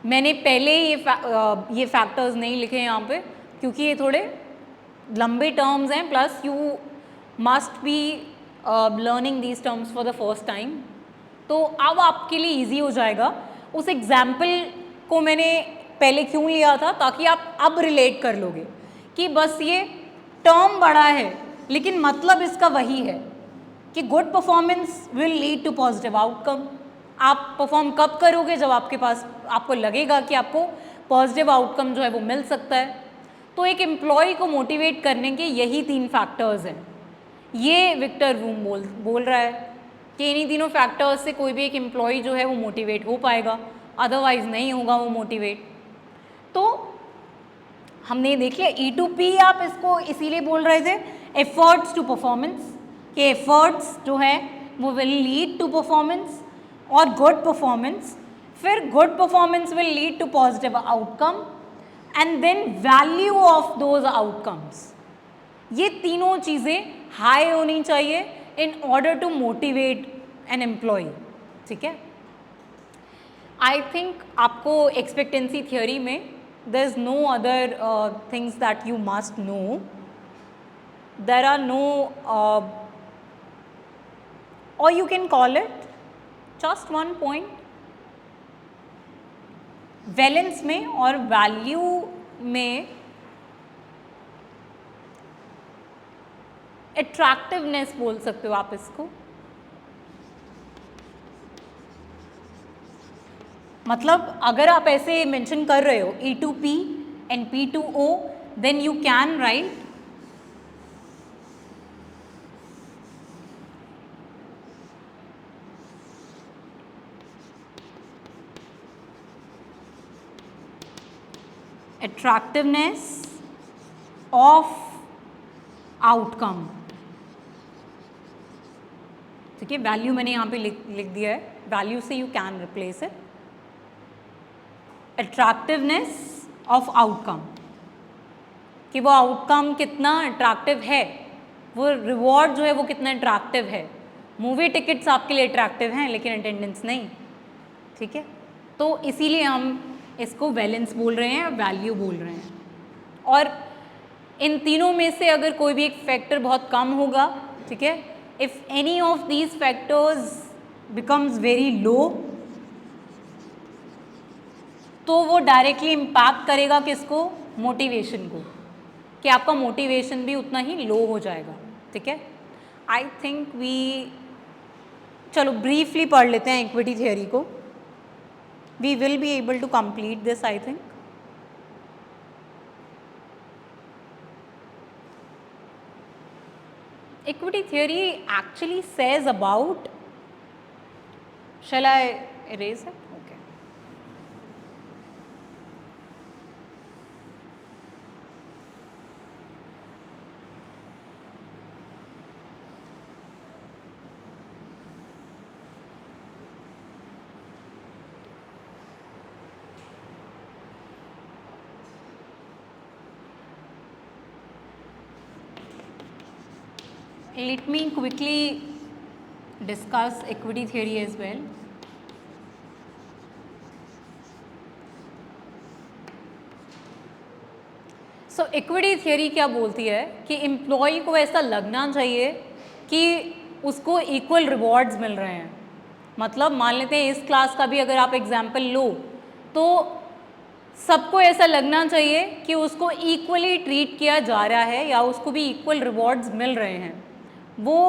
मैंने पहले ये फैक्टर्स नहीं लिखे यहाँ पे क्योंकि ये थोड़े लंबे टर्म्स हैं, plus you must be learning these terms for the first time. तो अब आपके लिए ईजी हो जाएगा। उस एग्जाम्पल को मैंने पहले क्यों लिया था, ताकि आप अब रिलेट कर लोगे कि बस ये टर्म बड़ा है लेकिन मतलब इसका वही है कि good performance will lead to positive outcome. आप परफॉर्म कब करोगे, जब आपको लगेगा कि आपको पॉजिटिव आउटकम जो है वो मिल सकता है। तो एक एम्प्लॉय को मोटिवेट करने के यही 3 फैक्टर्स हैं, ये विक्टर रूम बोल रहा है। कि इन्हीं तीनों फैक्टर्स से कोई भी एक एम्प्लॉय जो है वो मोटिवेट हो पाएगा, अदरवाइज नहीं होगा वो मोटिवेट। तो हमने देख लिया E2P, आप इसको इसीलिए बोल रहे थे एफर्ट्स टू परफॉर्मेंस, कि एफर्ट्स जो है वो विल लीड टू परफॉर्मेंस और गुड परफॉर्मेंस, फिर good performance will lead to positive outcome and then value of those outcomes. ये तीनों चीज़ें हाई होनी चाहिए in order to motivate an employee, ठीक है। आई थिंक आपको एक्सपेक्टेंसी थियोरी में there is no other things that you must know. There are no or you can call it just one point, valence में और value में attractiveness बोल सकते हो आप इसको। मतलब अगर आप ऐसे मेंशन कर रहे हो E2P and P2O, then you can write attractiveness of outcome, ठीक है। वैल्यू मैंने यहाँ पे लिख दिया है, वैल्यू से you can replace it, attractiveness of outcome, कि वो आउटकम कितना अट्रैक्टिव है, वो रिवॉर्ड जो है वो कितना अट्रैक्टिव है। मूवी टिकट्स आपके लिए अट्रैक्टिव हैं लेकिन अटेंडेंस नहीं, ठीक है। तो इसीलिए हम इसको वैलेंस बोल रहे हैं, वैल्यू बोल रहे हैं। और इन तीनों में से अगर कोई भी एक फैक्टर बहुत कम होगा, ठीक है, if any of these factors becomes very low, तो वो डायरेक्टली इम्पैक्ट करेगा किसको, मोटिवेशन को, कि आपका मोटिवेशन भी उतना ही लो हो जाएगा, ठीक है। आई थिंक वी, चलो ब्रीफली पढ़ लेते हैं इक्विटी थियोरी को, we will be able to complete this I think. Equity theory actually says about, shall I erase it? Okay. Let me quickly discuss equity theory as well. So equity theory क्या बोलती है कि employ को ऐसा लगना चाहिए कि उसको इक्वल रिवॉर्ड्स मिल रहे हैं। मतलब मान लेते हैं इस क्लास का भी अगर आप एग्जाम्पल लो, तो सबको ऐसा लगना चाहिए कि उसको इक्वली ट्रीट किया जा रहा है या उसको भी इक्वल रिवॉर्ड्स मिल रहे हैं। वो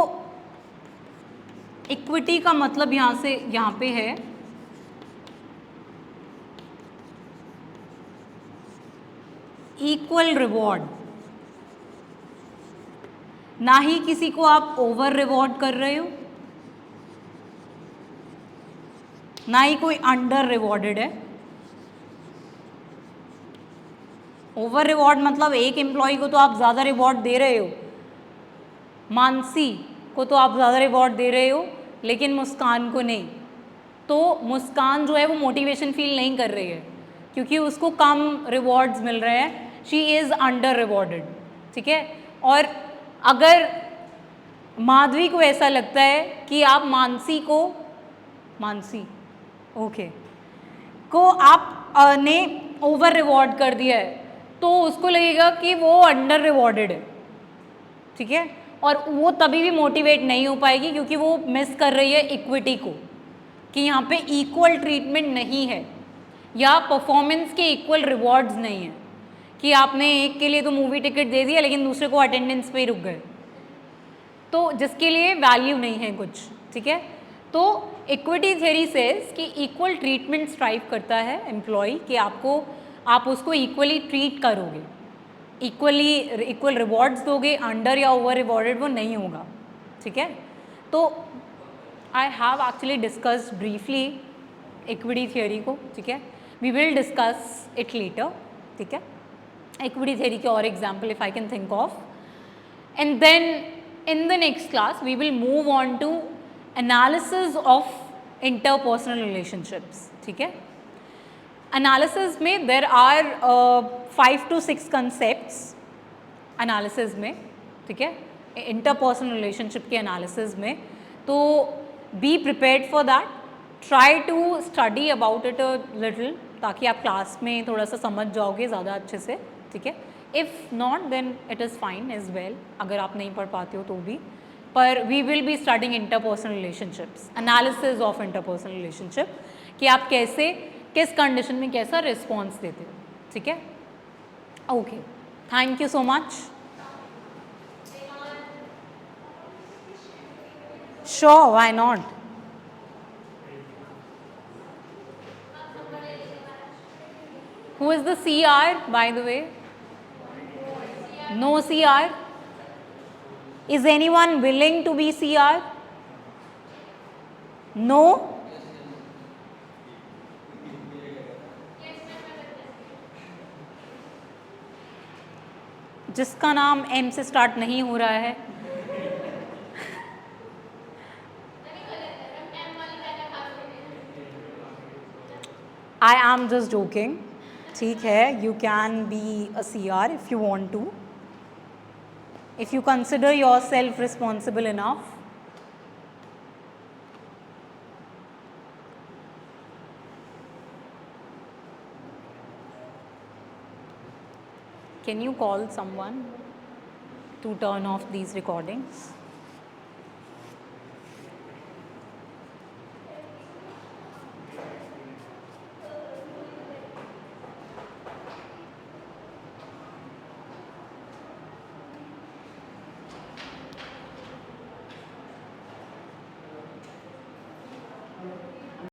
इक्विटी का मतलब यहाँ पे है इक्वल रिवॉर्ड, ना ही किसी को आप ओवर रिवॉर्ड कर रहे हो, ना ही कोई अंडर रिवॉर्डेड है। ओवर रिवॉर्ड मतलब एक एम्प्लॉय को तो आप ज़्यादा रिवॉर्ड दे रहे हो, मानसी को तो आप ज़्यादा रिवॉर्ड दे रहे हो लेकिन मुस्कान को नहीं, तो मुस्कान जो है वो मोटिवेशन फील नहीं कर रही है क्योंकि उसको कम रिवॉर्ड्स मिल रहे हैं, शी इज़ अंडर रिवॉर्डेड, ठीक है। और अगर माधवी को ऐसा लगता है कि आप मानसी ओके को आप ने ओवर रिवॉर्ड कर दिया है, तो उसको लगेगा कि वो अंडर रिवॉर्डेड है, ठीक है। और वो तभी भी मोटिवेट नहीं हो पाएगी क्योंकि वो मिस कर रही है इक्विटी को, कि यहाँ पे इक्वल ट्रीटमेंट नहीं है या परफॉर्मेंस के इक्वल रिवॉर्ड्स नहीं है, कि आपने एक के लिए तो मूवी टिकट दे दिया लेकिन दूसरे को अटेंडेंस पे ही रुक गए, तो जिसके लिए वैल्यू नहीं है कुछ, ठीक है। तो इक्विटी थ्योरी सेज कि इक्वल ट्रीटमेंट स्ट्राइव करता है एम्प्लॉय, कि आप उसको इक्वली ट्रीट करोगे, इक्वल रिवॉर्ड्स दोगे, अंडर या ओवर रिवॉर्डेड वो नहीं होगा, ठीक है। तो I have actually discussed briefly equity theory को, ठीक है. We will discuss it later, ठीक है. Equity theory के और example if I can think of. And then in the next class we will move on to analysis of interpersonal relationships, ठीक है. Analysis में there are 5 to 6 concepts analysis में, ठीक है, interpersonal relationship के analysis में. तो be prepared for that, try to study about it a little ताकि आप क्लास में थोड़ा सा समझ जाओगे ज़्यादा अच्छे से, ठीक है. If not then it is fine as well, अगर आप नहीं पढ़ पाते हो तो भी. पर we will be studying interpersonal relationships, analysis of interpersonal relationship, कि आप कैसे किस कंडीशन में कैसा रिस्पॉन्स देते हो, ठीक है. Okay, thank you so much. Sure, why not? Who is the CR, by the way? No CR? Is anyone willing to be CR? No? जिसका नाम M से स्टार्ट नहीं हो रहा है. I am just joking. ठीक है, you can be a CR if you want to. If you consider yourself responsible enough. Can you call someone to turn off these recordings?